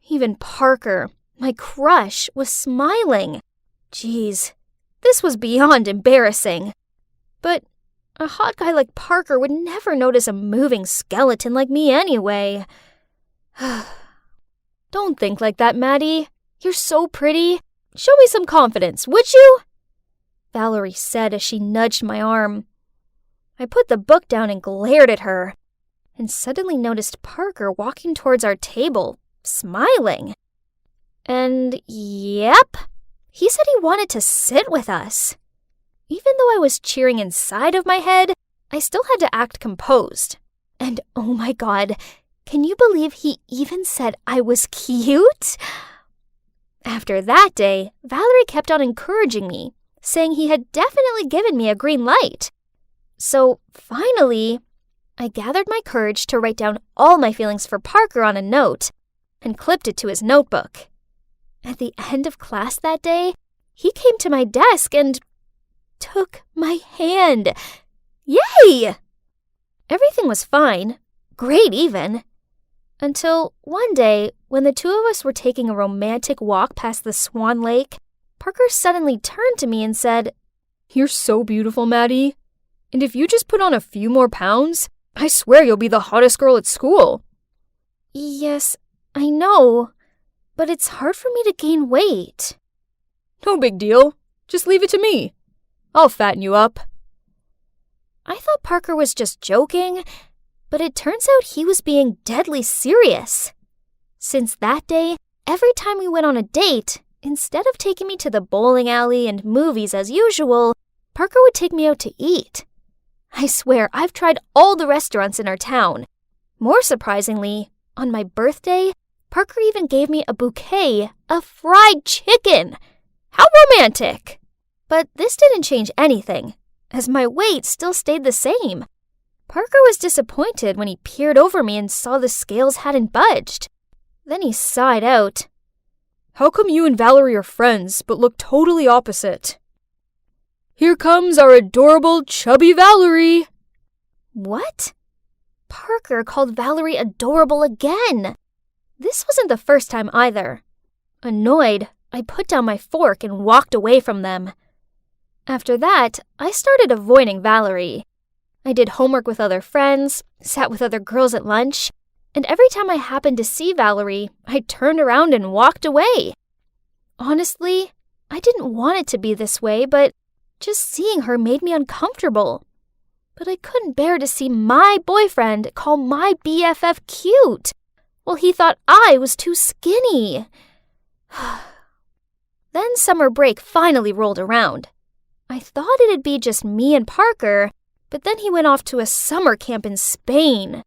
Even Parker, my crush, was smiling. Geez, this was beyond embarrassing. But a hot guy like Parker would never notice a moving skeleton like me anyway. Don't think like that, Maddie. You're so pretty. Show me some confidence, would you? Valerie said as she nudged my arm. I put the book down and glared at her, and suddenly noticed Parker walking towards our table, smiling. And yep, he said he wanted to sit with us. Even though I was cheering inside of my head, I still had to act composed. And oh my god, can you believe he even said I was cute? After that day, Valerie kept on encouraging me, saying he had definitely given me a green light. So finally, I gathered my courage to write down all my feelings for Parker on a note and clipped it to his notebook. At the end of class that day, he came to my desk and took my hand. Yay! Everything was fine, great even, until one day when the two of us were taking a romantic walk past the Swan Lake, Parker suddenly turned to me and said, "You're so beautiful, Maddie. And if you just put on a few more pounds, I swear you'll be the hottest girl at school." Yes, I know, but it's hard for me to gain weight. No big deal. Just leave it to me. I'll fatten you up. I thought Parker was just joking, but it turns out he was being deadly serious. Since that day, every time we went on a date, instead of taking me to the bowling alley and movies as usual, Parker would take me out to eat. I swear, I've tried all the restaurants in our town. More surprisingly, on my birthday, Parker even gave me a bouquet of fried chicken. How romantic! But this didn't change anything, as my weight still stayed the same. Parker was disappointed when he peered over me and saw the scales hadn't budged. Then he sighed out. How come you and Valerie are friends, but look totally opposite? Here comes our adorable, chubby Valerie. What? Parker called Valerie adorable again. This wasn't the first time either. Annoyed, I put down my fork and walked away from them. After that, I started avoiding Valerie. I did homework with other friends, sat with other girls at lunch, and every time I happened to see Valerie, I turned around and walked away. Honestly, I didn't want it to be this way, but just seeing her made me uncomfortable. But I couldn't bear to see my boyfriend call my BFF cute. Well, he thought I was too skinny. Then summer break finally rolled around. I thought it'd be just me and Parker, but then he went off to a summer camp in Spain.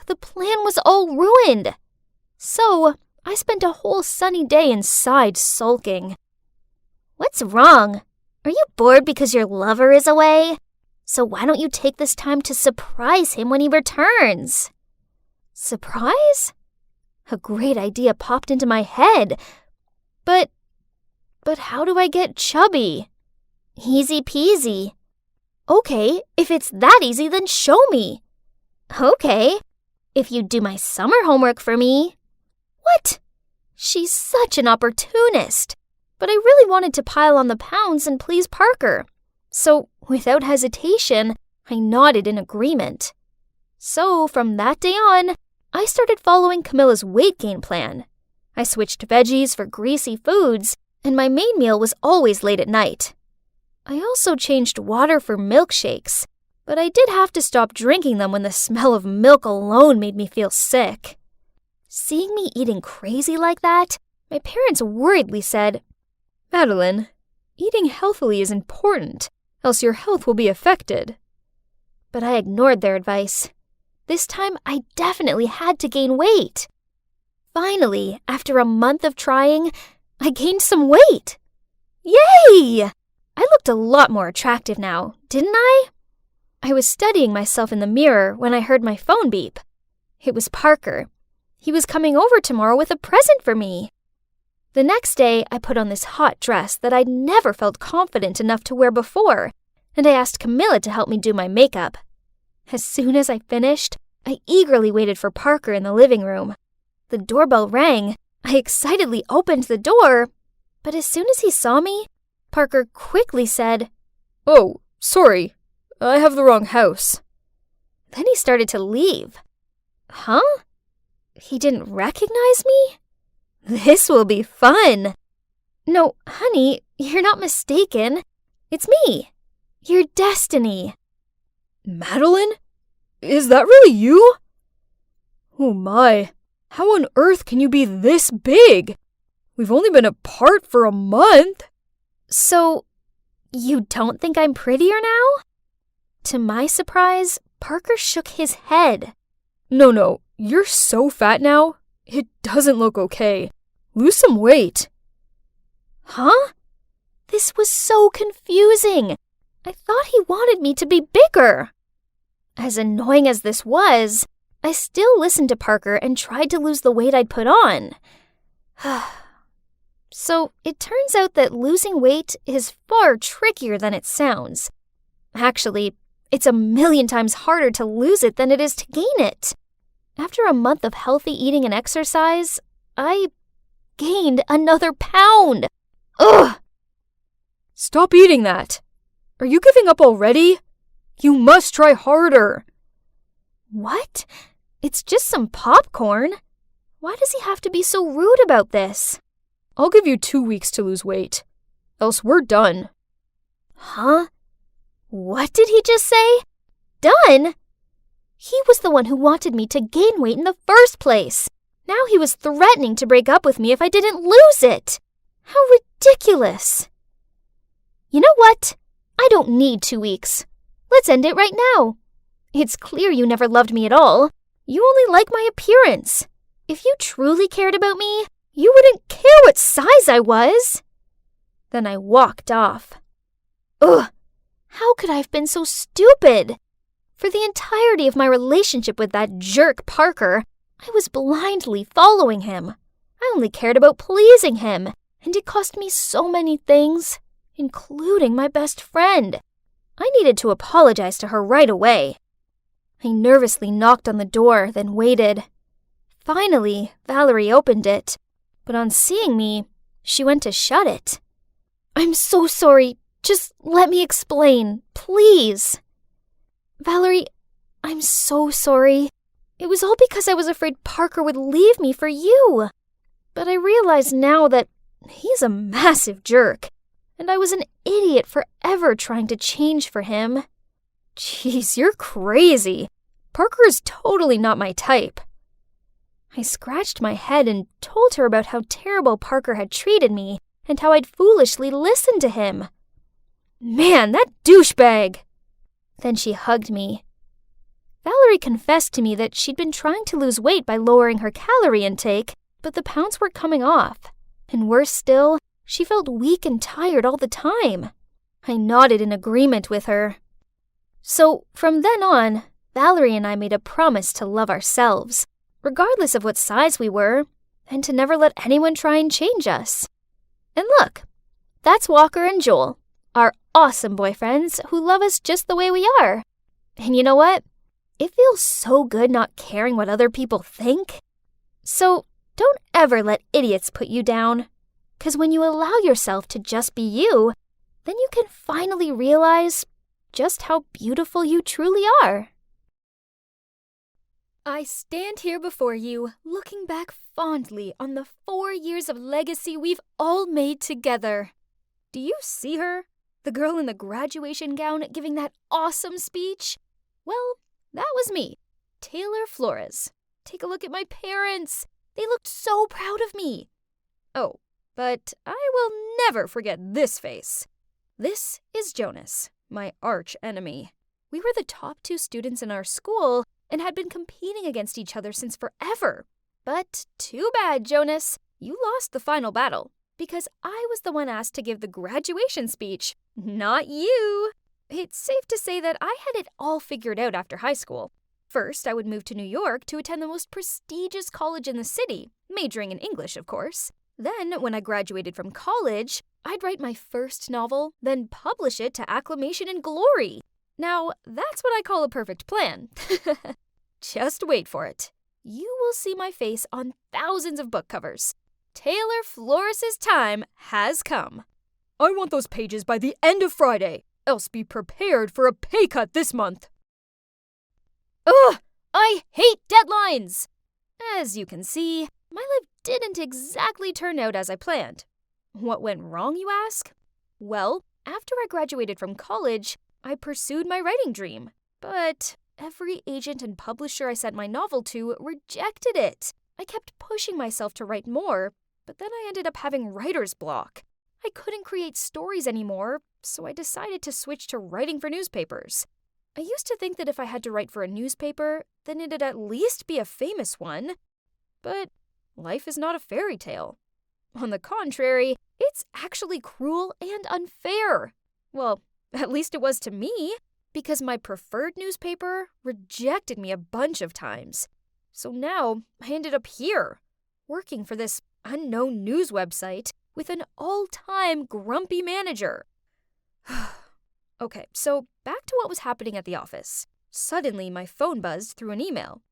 The plan was all ruined. So I spent a whole sunny day inside sulking. What's wrong? Are you bored because your lover is away? So why don't you take this time to surprise him when he returns? Surprise? A great idea popped into my head. But how do I get chubby? Easy peasy. Okay, if it's that easy, then show me. Okay, if you do my summer homework for me. What? She's such an opportunist. But I really wanted to pile on the pounds and please Parker. So, without hesitation, I nodded in agreement. So, from that day on, I started following Camilla's weight gain plan. I switched veggies for greasy foods, and my main meal was always late at night. I also changed water for milkshakes, but I did have to stop drinking them when the smell of milk alone made me feel sick. Seeing me eating crazy like that, my parents worriedly said, Madeline, eating healthily is important, else your health will be affected. But I ignored their advice. This time, I definitely had to gain weight. Finally, after a month of trying, I gained some weight. Yay! I looked a lot more attractive now, didn't I? I was studying myself in the mirror when I heard my phone beep. It was Parker. He was coming over tomorrow with a present for me. The next day, I put on this hot dress that I'd never felt confident enough to wear before, and I asked Camilla to help me do my makeup. As soon as I finished, I eagerly waited for Parker in the living room. The doorbell rang. I excitedly opened the door, but as soon as he saw me, Parker quickly said, Oh, sorry, I have the wrong house. Then he started to leave. Huh? He didn't recognize me? This will be fun. No, honey, you're not mistaken. It's me, your destiny. Madeline? Is that really you? Oh my, how on earth can you be this big? We've only been apart for a month. So, you don't think I'm prettier now? To my surprise, Parker shook his head. No, you're so fat now. It doesn't look okay. Lose some weight. Huh? This was so confusing. I thought he wanted me to be bigger. As annoying as this was, I still listened to Parker and tried to lose the weight I'd put on. So it turns out that losing weight is far trickier than it sounds. Actually, it's 1,000,000 times harder to lose it than it is to gain it. After a month of healthy eating and exercise, I gained another pound. Ugh! Stop eating that. Are you giving up already? You must try harder. What? It's just some popcorn. Why does he have to be so rude about this? I'll give you 2 weeks to lose weight. Else we're done. Huh? What did he just say? Done? He was the one who wanted me to gain weight in the first place. Now he was threatening to break up with me if I didn't lose it. How ridiculous. You know what? I don't need 2 weeks. Let's end it right now. It's clear you never loved me at all. You only like my appearance. If you truly cared about me, you wouldn't care what size I was. Then I walked off. Ugh! How could I have been so stupid? For the entirety of my relationship with that jerk Parker, I was blindly following him. I only cared about pleasing him, and it cost me so many things, including my best friend. I needed to apologize to her right away. I nervously knocked on the door, then waited. Finally, Valerie opened it, but on seeing me, she went to shut it. I'm so sorry. Just let me explain, please. Valerie, I'm so sorry. It was all because I was afraid Parker would leave me for you. But I realize now that he's a massive jerk, and I was an idiot for ever trying to change for him. Jeez, you're crazy. Parker is totally not my type. I scratched my head and told her about how terrible Parker had treated me and how I'd foolishly listened to him. Man, that douchebag! Then she hugged me. Valerie confessed to me that she'd been trying to lose weight by lowering her calorie intake, but the pounds weren't coming off. And worse still, she felt weak and tired all the time. I nodded in agreement with her. So, from then on, Valerie and I made a promise to love ourselves, regardless of what size we were, and to never let anyone try and change us. And look, that's Walker and Joel, our awesome boyfriends who love us just the way we are. And you know what? It feels so good not caring what other people think. So, don't ever let idiots put you down. 'Cause when you allow yourself to just be you, then you can finally realize just how beautiful you truly are. I stand here before you, looking back fondly on the 4 years of legacy we've all made together. Do you see her? The girl in the graduation gown giving that awesome speech? Well, that was me, Taylor Flores. Take a look at my parents. They looked so proud of me. Oh, but I will never forget this face. This is Jonas, my arch enemy. We were the top 2 students in our school and had been competing against each other since forever. But too bad, Jonas. You lost the final battle because I was the one asked to give the graduation speech, not you. It's safe to say that I had it all figured out after high school. First, I would move to New York to attend the most prestigious college in the city, majoring in English, of course. Then, when I graduated from college, I'd write my first novel, then publish it to acclamation and glory. Now, that's what I call a perfect plan. Just wait for it. You will see my face on thousands of book covers. Taylor Flores' time has come. I want those pages by the end of Friday, else be prepared for a pay cut this month. Ugh! I hate deadlines! As you can see, my life didn't exactly turn out as I planned. What went wrong, you ask? Well, after I graduated from college, I pursued my writing dream. But every agent and publisher I sent my novel to rejected it. I kept pushing myself to write more, but then I ended up having writer's block. I couldn't create stories anymore, so I decided to switch to writing for newspapers. I used to think that if I had to write for a newspaper, then it'd at least be a famous one. But life is not a fairy tale. On the contrary, it's actually cruel and unfair. Well, at least it was to me, because my preferred newspaper rejected me a bunch of times. So now I ended up here, working for this unknown news website with an all-time grumpy manager. Okay, so back to what was happening at the office. Suddenly, my phone buzzed through an email.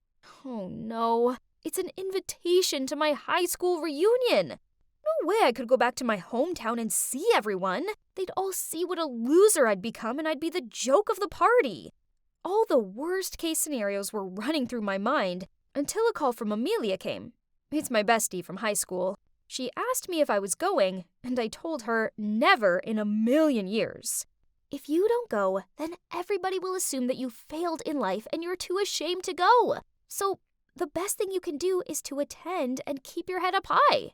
Oh no, it's an invitation to my high school reunion. No way I could go back to my hometown and see everyone. They'd all see what a loser I'd become and I'd be the joke of the party. All the worst-case scenarios were running through my mind until a call from Amelia came. It's my bestie from high school. She asked me if I was going, and I told her never in a million years. If you don't go, then everybody will assume that you failed in life and you're too ashamed to go. So the best thing you can do is to attend and keep your head up high.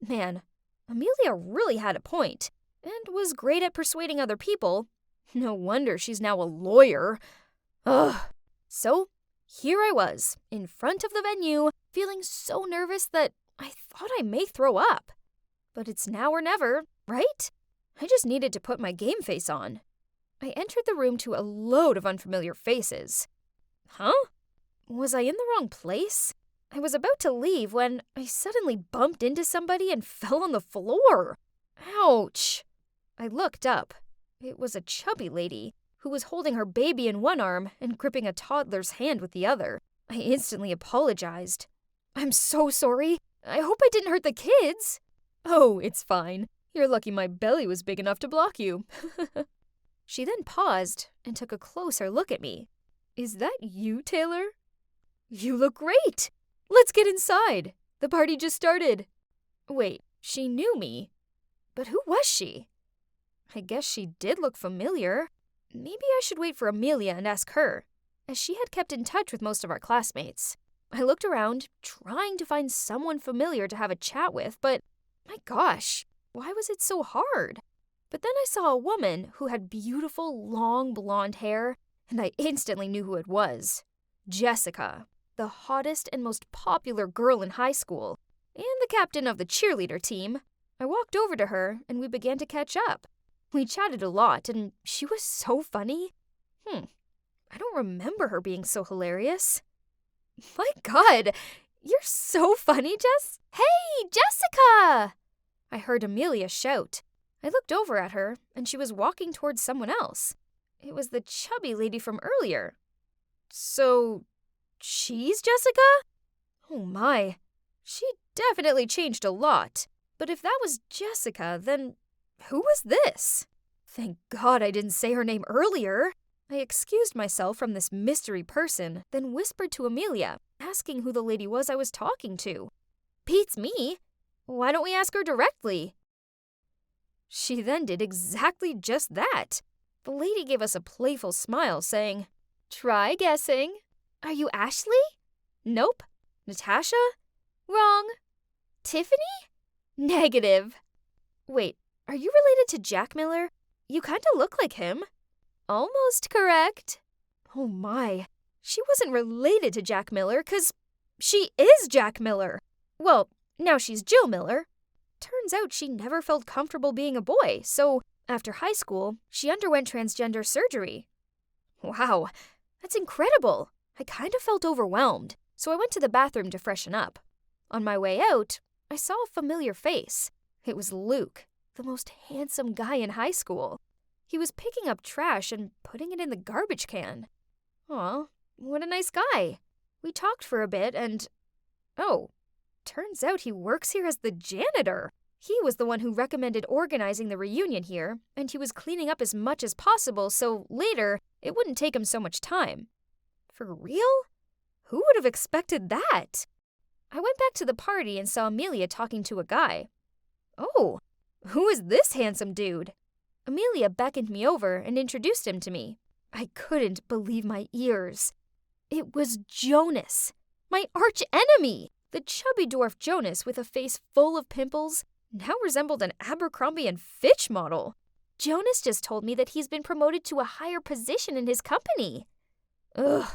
Man, Amelia really had a point and was great at persuading other people. No wonder she's now a lawyer. Ugh. So here I was, in front of the venue, feeling so nervous that I thought I may throw up. But it's now or never, right? I just needed to put my game face on. I entered the room to a load of unfamiliar faces. Huh? Was I in the wrong place? I was about to leave when I suddenly bumped into somebody and fell on the floor. Ouch! I looked up. It was a chubby lady who was holding her baby in one arm and gripping a toddler's hand with the other. I instantly apologized. I'm so sorry. I hope I didn't hurt the kids. Oh, it's fine. You're lucky my belly was big enough to block you. She then paused and took a closer look at me. Is that you, Taylor? You look great! Let's get inside. The party just started. Wait, she knew me. But who was she? I guess she did look familiar. Maybe I should wait for Amelia and ask her, as she had kept in touch with most of our classmates. I looked around, trying to find someone familiar to have a chat with, but my gosh, why was it so hard? But then I saw a woman who had beautiful, long blonde hair, and I instantly knew who it was. Jessica, the hottest and most popular girl in high school, and the captain of the cheerleader team. I walked over to her, and we began to catch up. We chatted a lot, and she was so funny. I don't remember her being so hilarious. My God, you're so funny, Jess. Hey, Jessica! I heard Amelia shout. I looked over at her, and she was walking towards someone else. It was the chubby lady from earlier. So, she's Jessica? Oh my, she definitely changed a lot. But if that was Jessica, then who was this? Thank God I didn't say her name earlier. I excused myself from this mystery person, then whispered to Amelia, asking who the lady was I was talking to. Beats me. Why don't we ask her directly? She then did exactly just that. The lady gave us a playful smile, saying, "Try guessing. Are you Ashley? Nope. Natasha? Wrong. Tiffany? Negative. Wait, are you related to Jack Miller? You kinda look like him." Almost correct. Oh my, she wasn't related to Jack Miller, 'cause she is Jack Miller. Well, now she's Jill Miller. Turns out she never felt comfortable being a boy, so after high school, she underwent transgender surgery. Wow, that's incredible. I kind of felt overwhelmed, so I went to the bathroom to freshen up. On my way out, I saw a familiar face. It was Luke, the most handsome guy in high school. He was picking up trash and putting it in the garbage can. Aw, what a nice guy. We talked for a bit and... Oh, turns out he works here as the janitor. He was the one who recommended organizing the reunion here, and he was cleaning up as much as possible so later it wouldn't take him so much time. For real? Who would have expected that? I went back to the party and saw Amelia talking to a guy. Oh, who is this handsome dude? Amelia beckoned me over and introduced him to me. I couldn't believe my ears. It was Jonas, my arch enemy. The chubby dwarf Jonas with a face full of pimples now resembled an Abercrombie and Fitch model. Jonas just told me that he's been promoted to a higher position in his company. Ugh,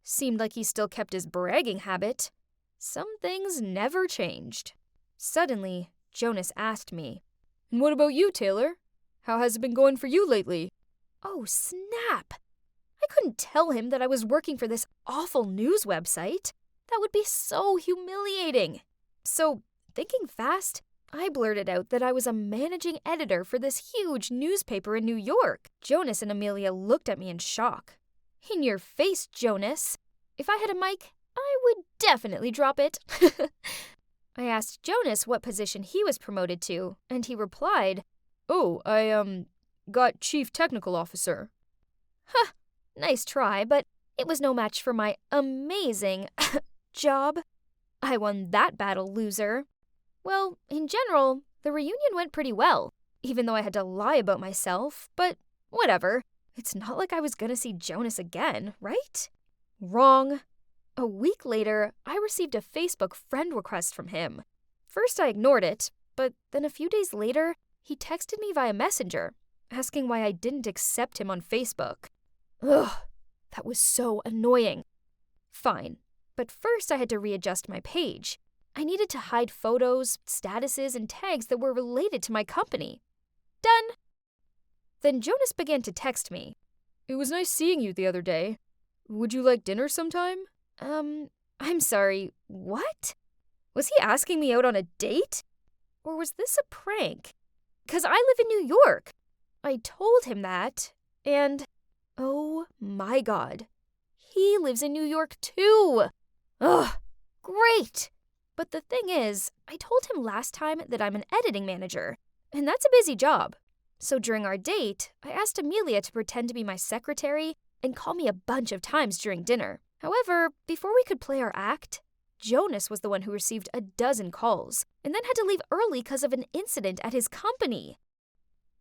seemed like he still kept his bragging habit. Some things never changed. Suddenly, Jonas asked me, "And what about you, Taylor? How has it been going for you lately?" Oh, snap! I couldn't tell him that I was working for this awful news website. That would be so humiliating. So, thinking fast, I blurted out that I was a managing editor for this huge newspaper in New York. Jonas and Amelia looked at me in shock. In your face, Jonas. If I had a mic, I would definitely drop it. I asked Jonas what position he was promoted to, and he replied, "Oh, I, got Chief Technical Officer." Huh, nice try, but it was no match for my amazing job. I won that battle, loser. Well, in general, the reunion went pretty well, even though I had to lie about myself, but whatever. It's not like I was gonna see Jonas again, right? Wrong. A week later, I received a Facebook friend request from him. First, I ignored it, but then a few days later, he texted me via Messenger, asking why I didn't accept him on Facebook. Ugh, that was so annoying. Fine, but first I had to readjust my page. I needed to hide photos, statuses, and tags that were related to my company. Done. Then Jonas began to text me. "It was nice seeing you the other day. Would you like dinner sometime?" I'm sorry, what? Was he asking me out on a date? Or was this a prank? 'Cause I live in New York. I told him that, and oh my God, he lives in New York too. Ugh, great. But the thing is, I told him last time that I'm an editing manager, and that's a busy job. So during our date, I asked Amelia to pretend to be my secretary and call me a bunch of times during dinner. However, before we could play our act, Jonas was the one who received a dozen calls and then had to leave early because of an incident at his company.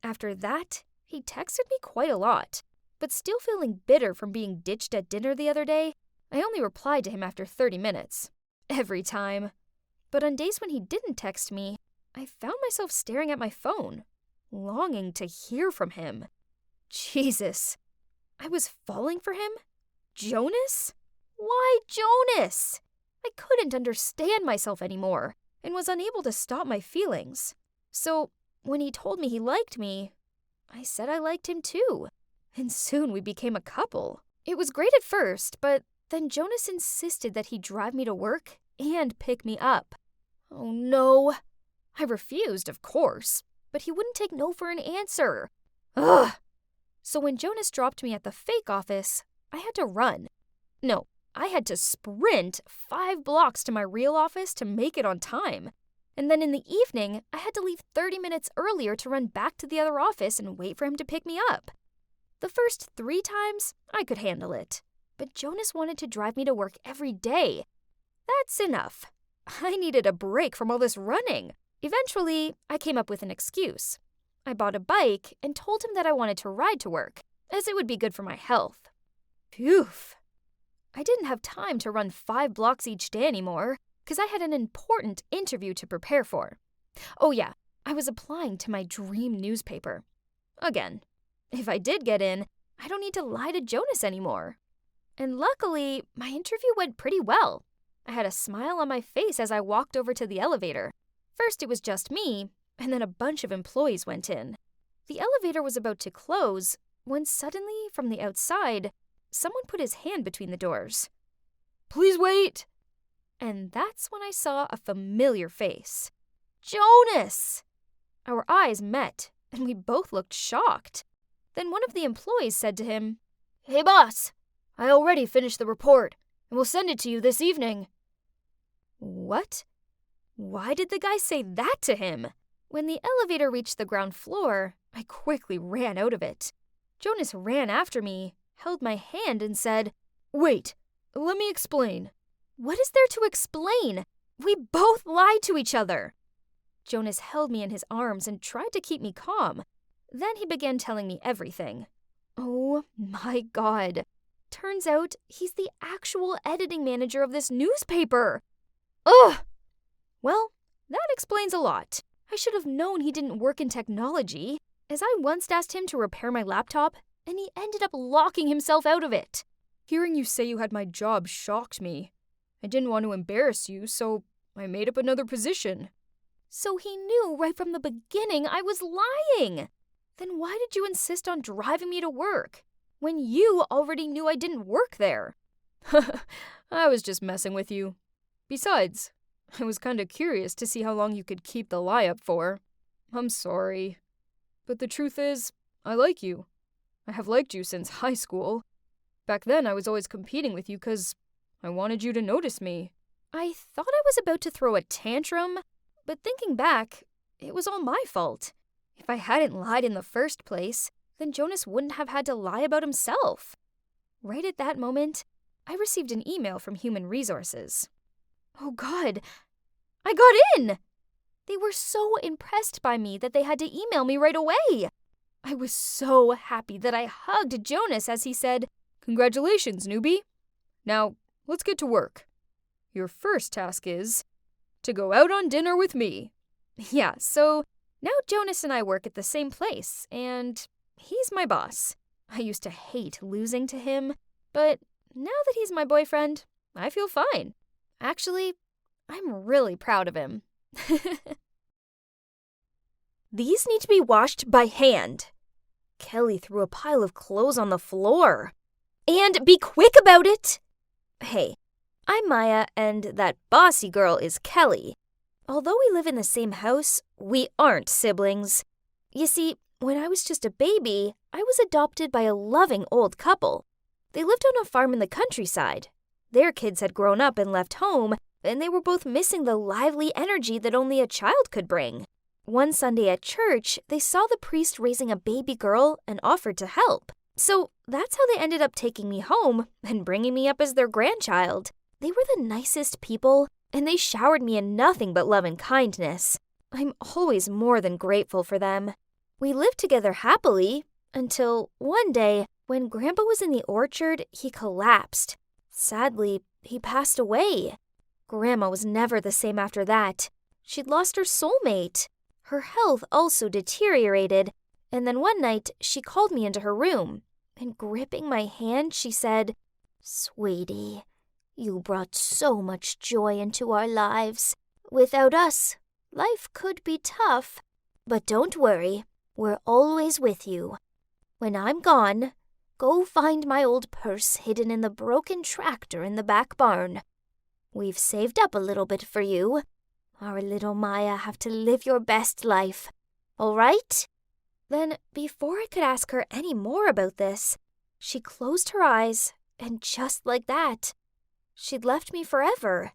After that, he texted me quite a lot, but still feeling bitter from being ditched at dinner the other day, I only replied to him after 30 minutes. Every time. But on days when he didn't text me, I found myself staring at my phone, longing to hear from him. Jesus. I was falling for him? Jonas? Why Jonas? I couldn't understand myself anymore and was unable to stop my feelings. So, when he told me he liked me, I said I liked him too. And soon we became a couple. It was great at first, but then Jonas insisted that he drive me to work and pick me up. Oh no. I refused, of course, but he wouldn't take no for an answer. Ugh. So when Jonas dropped me at the fake office, I had to run. No, I had to sprint 5 blocks to my real office to make it on time. And then in the evening, I had to leave 30 minutes earlier to run back to the other office and wait for him to pick me up. The first 3 times, I could handle it. But Jonas wanted to drive me to work every day. That's enough. I needed a break from all this running. Eventually, I came up with an excuse. I bought a bike and told him that I wanted to ride to work, as it would be good for my health. Phew. I didn't have time to run 5 blocks each day anymore, because I had an important interview to prepare for. Oh yeah, I was applying to my dream newspaper. Again, if I did get in, I don't need to lie to Jonas anymore. And luckily, my interview went pretty well. I had a smile on my face as I walked over to the elevator. First it was just me, and then a bunch of employees went in. The elevator was about to close when suddenly, from the outside, someone put his hand between the doors. "Please wait!" And that's when I saw a familiar face. Jonas! Our eyes met, and we both looked shocked. Then one of the employees said to him, "Hey boss, I already finished the report, and will send it to you this evening." What? Why did the guy say that to him? When the elevator reached the ground floor, I quickly ran out of it. Jonas ran after me, held my hand, and said, "Wait, let me explain." What is there to explain? We both lied to each other. Jonas held me in his arms and tried to keep me calm. Then he began telling me everything. Oh my God. Turns out he's the actual editing manager of this newspaper. Ugh! Well, that explains a lot. I should have known he didn't work in technology, as I once asked him to repair my laptop, and he ended up locking himself out of it. Hearing you say you had my job shocked me. I didn't want to embarrass you, so I made up another position. So he knew right from the beginning I was lying. Then why did you insist on driving me to work, when you already knew I didn't work there? I was just messing with you. Besides, I was kinda curious to see how long you could keep the lie up for. I'm sorry. But the truth is, I like you. I have liked you since high school. Back then, I was always competing with you because I wanted you to notice me. I thought I was about to throw a tantrum, but thinking back, it was all my fault. If I hadn't lied in the first place, then Jonas wouldn't have had to lie about himself. Right at that moment, I received an email from Human Resources. Oh God, I got in! They were so impressed by me that they had to email me right away. I was so happy that I hugged Jonas as he said, "Congratulations, newbie. Now, let's get to work. Your first task is to go out on dinner with me." Yeah, so now Jonas and I work at the same place, and he's my boss. I used to hate losing to him, but now that he's my boyfriend, I feel fine. Actually, I'm really proud of him. These need to be washed by hand. Kelly threw a pile of clothes on the floor. And be quick about it! Hey, I'm Maya, and that bossy girl is Kelly. Although we live in the same house, we aren't siblings. You see, when I was just a baby, I was adopted by a loving old couple. They lived on a farm in the countryside. Their kids had grown up and left home, and they were both missing the lively energy that only a child could bring. One Sunday at church, they saw the priest raising a baby girl and offered to help. So that's how they ended up taking me home and bringing me up as their grandchild. They were the nicest people, and they showered me in nothing but love and kindness. I'm always more than grateful for them. We lived together happily until one day, when Grandpa was in the orchard, he collapsed. Sadly, he passed away. Grandma was never the same after that. She'd lost her soulmate. Her health also deteriorated, and then one night she called me into her room, and gripping my hand, she said, "Sweetie, you brought so much joy into our lives. Without us, life could be tough. But don't worry, we're always with you. When I'm gone, go find my old purse hidden in the broken tractor in the back barn. We've saved up a little bit for you. Our little Maya have to live your best life. All right?" Then, before I could ask her any more about this, she closed her eyes, and just like that, she'd left me forever.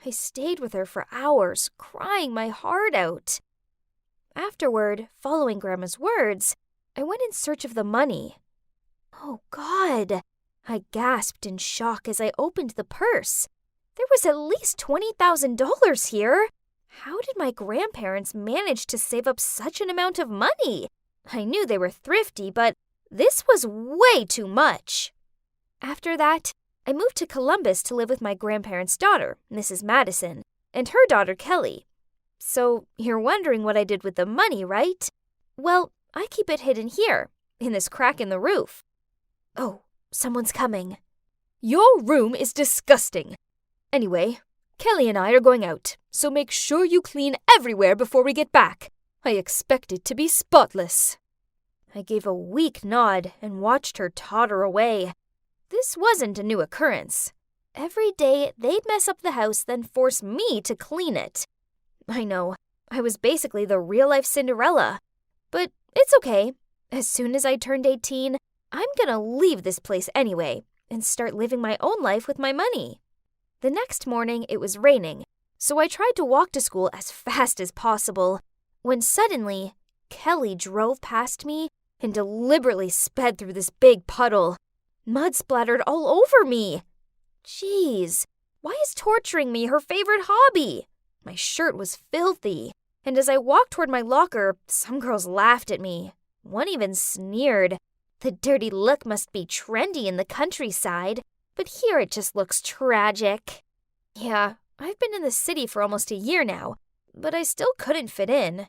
I stayed with her for hours, crying my heart out. Afterward, following Grandma's words, I went in search of the money. Oh, God! I gasped in shock as I opened the purse. There was at least $20,000 here. How did my grandparents manage to save up such an amount of money? I knew they were thrifty, but this was way too much. After that, I moved to Columbus to live with my grandparents' daughter, Mrs. Madison, and her daughter, Kelly. So you're wondering what I did with the money, right? Well, I keep it hidden here, in this crack in the roof. Oh, someone's coming. Your room is disgusting. Anyway, Kelly and I are going out, so make sure you clean everywhere before we get back. I expect it to be spotless. I gave a weak nod and watched her totter away. This wasn't a new occurrence. Every day, they'd mess up the house, then force me to clean it. I know, I was basically the real-life Cinderella. But it's okay. As soon as I turned 18, I'm gonna leave this place anyway and start living my own life with my money. The next morning, it was raining, so I tried to walk to school as fast as possible, when suddenly, Kelly drove past me and deliberately sped through this big puddle. Mud splattered all over me. Jeez, why is torturing me her favorite hobby? My shirt was filthy, and as I walked toward my locker, some girls laughed at me. One even sneered. The dirty look must be trendy in the countryside, but here it just looks tragic. Yeah, I've been in the city for almost a year now, but I still couldn't fit in.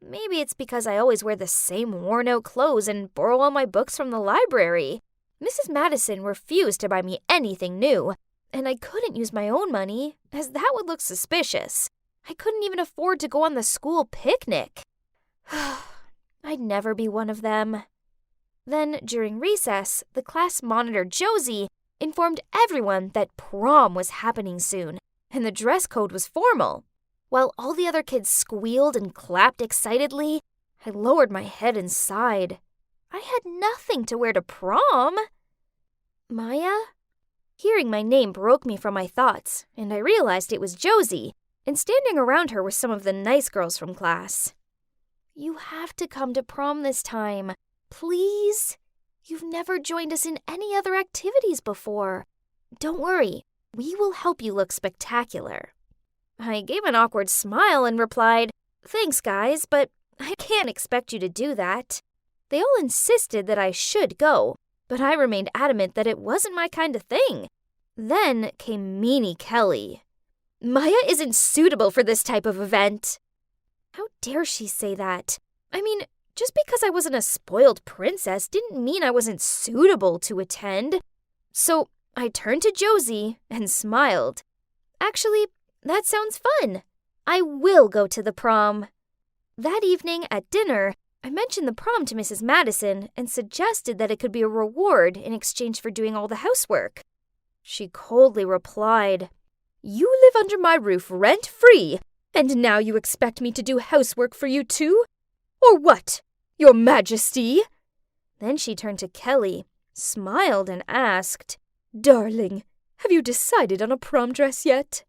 Maybe it's because I always wear the same worn-out clothes and borrow all my books from the library. Mrs. Madison refused to buy me anything new, and I couldn't use my own money, as that would look suspicious. I couldn't even afford to go on the school picnic. I'd never be one of them. Then, during recess, the class monitor, Josie, informed everyone that prom was happening soon, and the dress code was formal. While all the other kids squealed and clapped excitedly, I lowered my head and sighed. I had nothing to wear to prom. Maya? Hearing my name broke me from my thoughts, and I realized it was Josie, and standing around her were some of the nice girls from class. You have to come to prom this time, please. You've never joined us in any other activities before. Don't worry, we will help you look spectacular. I gave an awkward smile and replied, "Thanks, guys, but I can't expect you to do that." They all insisted that I should go, but I remained adamant that it wasn't my kind of thing. Then came meanie Kelly. Maya isn't suitable for this type of event. How dare she say that? I mean, just because I wasn't a spoiled princess didn't mean I wasn't suitable to attend. So I turned to Josie and smiled. Actually, that sounds fun. I will go to the prom. That evening at dinner, I mentioned the prom to Mrs. Madison and suggested that it could be a reward in exchange for doing all the housework. She coldly replied, "You live under my roof rent-free, and now you expect me to do housework for you too? Or what, Your Majesty?" Then she turned to Kelly, smiled, and asked, "Darling, have you decided on a prom dress yet?"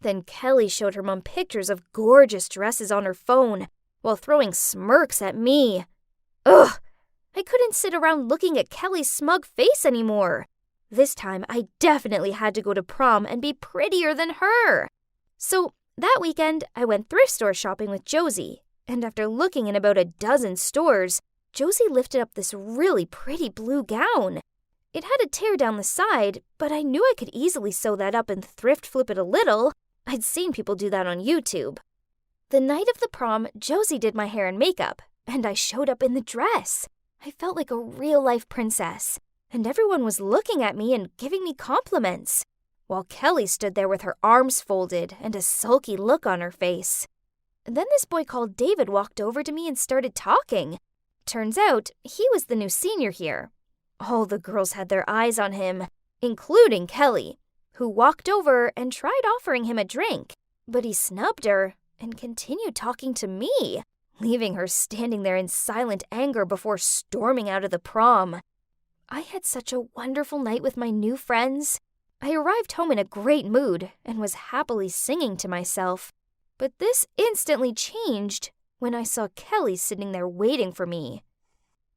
Then Kelly showed her mom pictures of gorgeous dresses on her phone, while throwing smirks at me. Ugh! I couldn't sit around looking at Kelly's smug face anymore. This time, I definitely had to go to prom and be prettier than her. So, that weekend, I went thrift store shopping with Josie, and after looking in about a dozen stores, Josie lifted up this really pretty blue gown. It had a tear down the side, but I knew I could easily sew that up and thrift flip it a little. I'd seen people do that on YouTube. The night of the prom, Josie did my hair and makeup, and I showed up in the dress. I felt like a real-life princess, and everyone was looking at me and giving me compliments, while Kelly stood there with her arms folded and a sulky look on her face. Then this boy called David walked over to me and started talking. Turns out, he was the new senior here. All the girls had their eyes on him, including Kelly, who walked over and tried offering him a drink, but he snubbed her and continued talking to me, leaving her standing there in silent anger before storming out of the prom. I had such a wonderful night with my new friends. I arrived home in a great mood and was happily singing to myself. But this instantly changed when I saw Kelly sitting there waiting for me.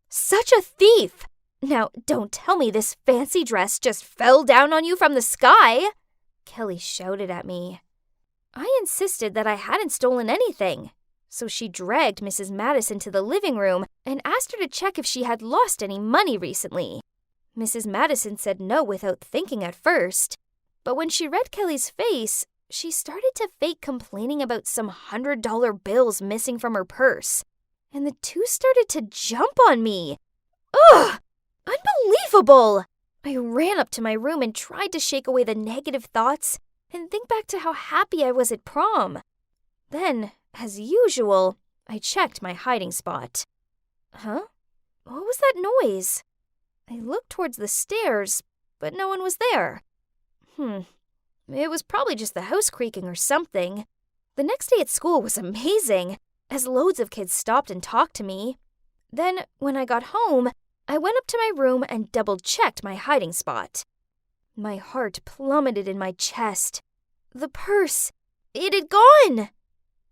Such a thief! Now, don't tell me this fancy dress just fell down on you from the sky! Kelly shouted at me. I insisted that I hadn't stolen anything, so she dragged Mrs. Madison to the living room and asked her to check if she had lost any money recently. Mrs. Madison said no without thinking at first, but when she read Kelly's face, she started to fake complaining about some $100 bills missing from her purse, and the two started to jump on me. Ugh! Unbelievable! I ran up to my room and tried to shake away the negative thoughts and think back to how happy I was at prom. Then, as usual, I checked my hiding spot. Huh? What was that noise? I looked towards the stairs, but no one was there. It was probably just the house creaking or something. The next day at school was amazing, as loads of kids stopped and talked to me. Then, when I got home, I went up to my room and double-checked my hiding spot. My heart plummeted in my chest. The purse! It had gone!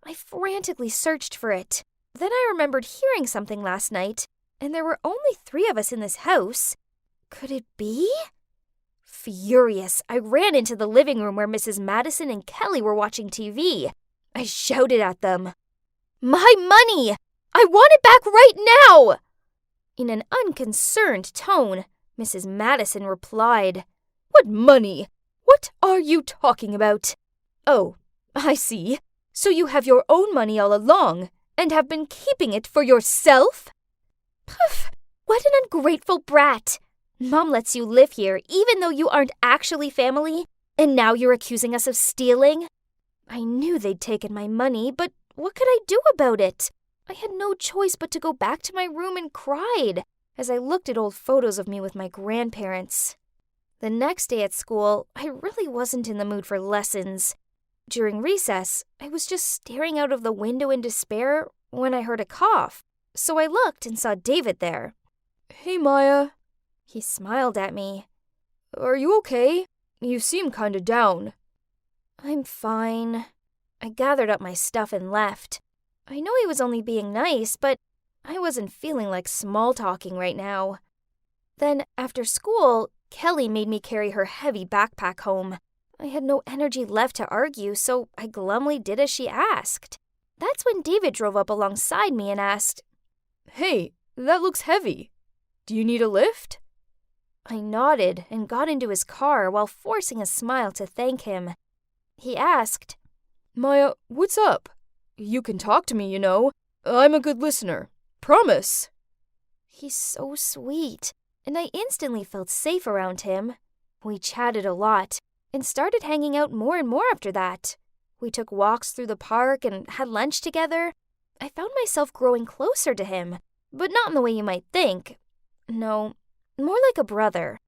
I frantically searched for it. Then I remembered hearing something last night, and there were only 3 of us in this house. Could it be? Furious, I ran into the living room where Mrs. Madison and Kelly were watching TV. I shouted at them, "My money! I want it back right now!" In an unconcerned tone, Mrs. Madison replied, "What money? What are you talking about? Oh, I see. So you have your own money all along, and have been keeping it for yourself? Poof! What an ungrateful brat! Mom lets you live here even though you aren't actually family, and now you're accusing us of stealing? I knew they'd taken my money, but what could I do about it? I had no choice but to go back to my room and cried as I looked at old photos of me with my grandparents. The next day at school, I really wasn't in the mood for lessons. During recess, I was just staring out of the window in despair when I heard a cough, so I looked and saw David there. "Hey, Maya." He smiled at me. "Are you okay? You seem kinda down." "I'm fine." I gathered up my stuff and left. I know he was only being nice, but I wasn't feeling like small-talking right now. Then, after school, Kelly made me carry her heavy backpack home. I had no energy left to argue, so I glumly did as she asked. That's when David drove up alongside me and asked, "Hey, that looks heavy. Do you need a lift?" I nodded and got into his car while forcing a smile to thank him. He asked, "Maya, what's up? You can talk to me, you know. I'm a good listener. Promise." He's so sweet, and I instantly felt safe around him. We chatted a lot and started hanging out more and more after that. We took walks through the park and had lunch together. I found myself growing closer to him, but not in the way you might think. No, more like a brother.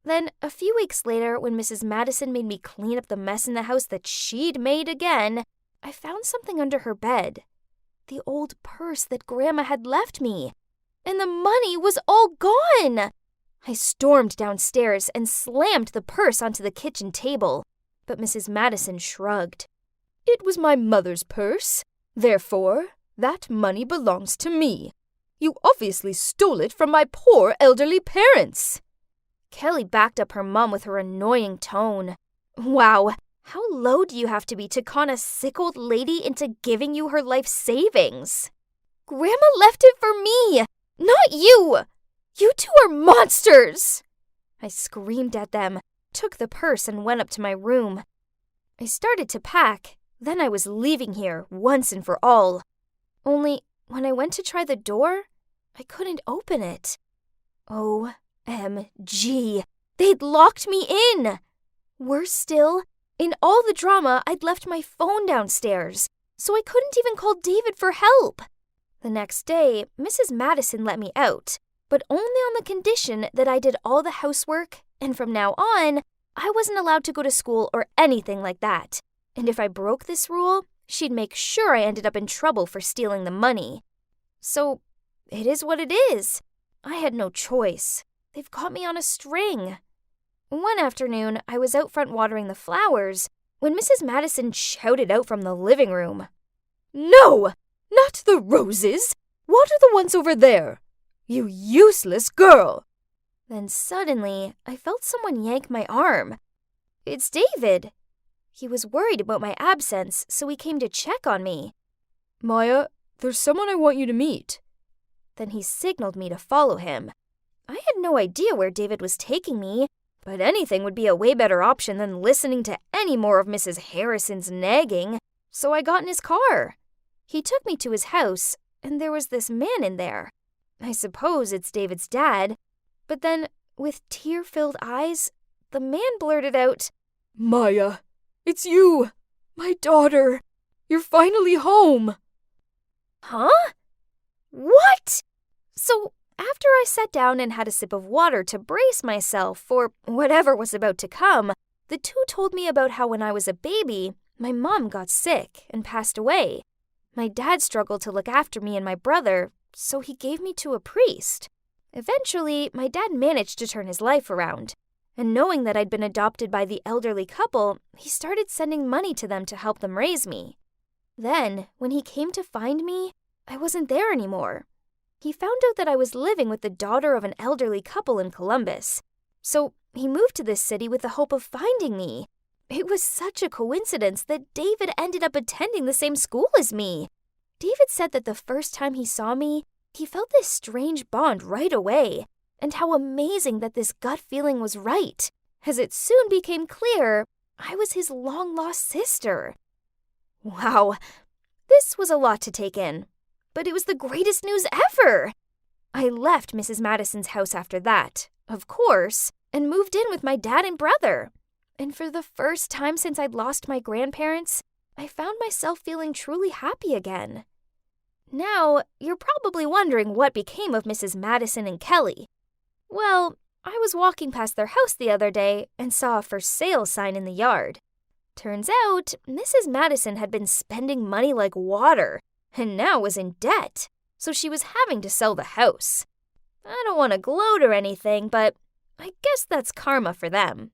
Then, a few weeks later, when Mrs. Madison made me clean up the mess in the house that she'd made again, I found something under her bed. The old purse that Grandma had left me. And the money was all gone! I stormed downstairs and slammed the purse onto the kitchen table. But Mrs. Madison shrugged. "It was my mother's purse. Therefore, That money belongs to me. You obviously stole it from my poor elderly parents." Kelly backed up her mom with her annoying tone. Wow, how low do you have to be to con a sick old lady into giving you her life savings? Grandma left it for me, not you! You two are monsters! I screamed at them, took the purse, and went up to my room. I started to pack, then I was leaving here once and for all. Only, when I went to try the door, I couldn't open it. OMG, they'd locked me in! Worse still, in all the drama, I'd left my phone downstairs, so I couldn't even call David for help. The next day, Mrs. Madison let me out, but only on the condition that I did all the housework, and from now on, I wasn't allowed to go to school or anything like that. And if I broke this rule, she'd make sure I ended up in trouble for stealing the money. So, it is what it is. I had no choice. They've got me on a string. One afternoon, I was out front watering the flowers when Mrs. Madison shouted out from the living room, "No! Not the roses! Water the ones over there! You useless girl!" Then suddenly, I felt someone yank my arm. It's David. He was worried about my absence, so he came to check on me. "Maya, there's someone I want you to meet." Then he signaled me to follow him. I had no idea where David was taking me, but anything would be a way better option than listening to any more of Mrs. Harrison's nagging, so I got in his car. He took me to his house, and there was this man in there. I suppose it's David's dad, but then, with tear-filled eyes, the man blurted out, "Maya, it's you! My daughter! You're finally home!" Huh? What? So, after I sat down and had a sip of water to brace myself for whatever was about to come, the two told me about how when I was a baby, my mom got sick and passed away. My dad struggled to look after me and my brother, so he gave me to a priest. Eventually, my dad managed to turn his life around, and knowing that I'd been adopted by the elderly couple, he started sending money to them to help them raise me. Then, when he came to find me, I wasn't there anymore. He found out that I was living with the daughter of an elderly couple in Columbus, so he moved to this city with the hope of finding me. It was such a coincidence that David ended up attending the same school as me. David said that the first time he saw me, he felt this strange bond right away, and how amazing that this gut feeling was right, as it soon became clear I was his long-lost sister. Wow, this was a lot to take in, but it was the greatest news ever. I left Mrs. Madison's house after that, of course, and moved in with my dad and brother. And for the first time since I'd lost my grandparents, I found myself feeling truly happy again. Now, you're probably wondering what became of Mrs. Madison and Kelly. Well, I was walking past their house the other day and saw a for sale sign in the yard. Turns out, Mrs. Madison had been spending money like water and now was in debt, so she was having to sell the house. I don't want to gloat or anything, but I guess that's karma for them.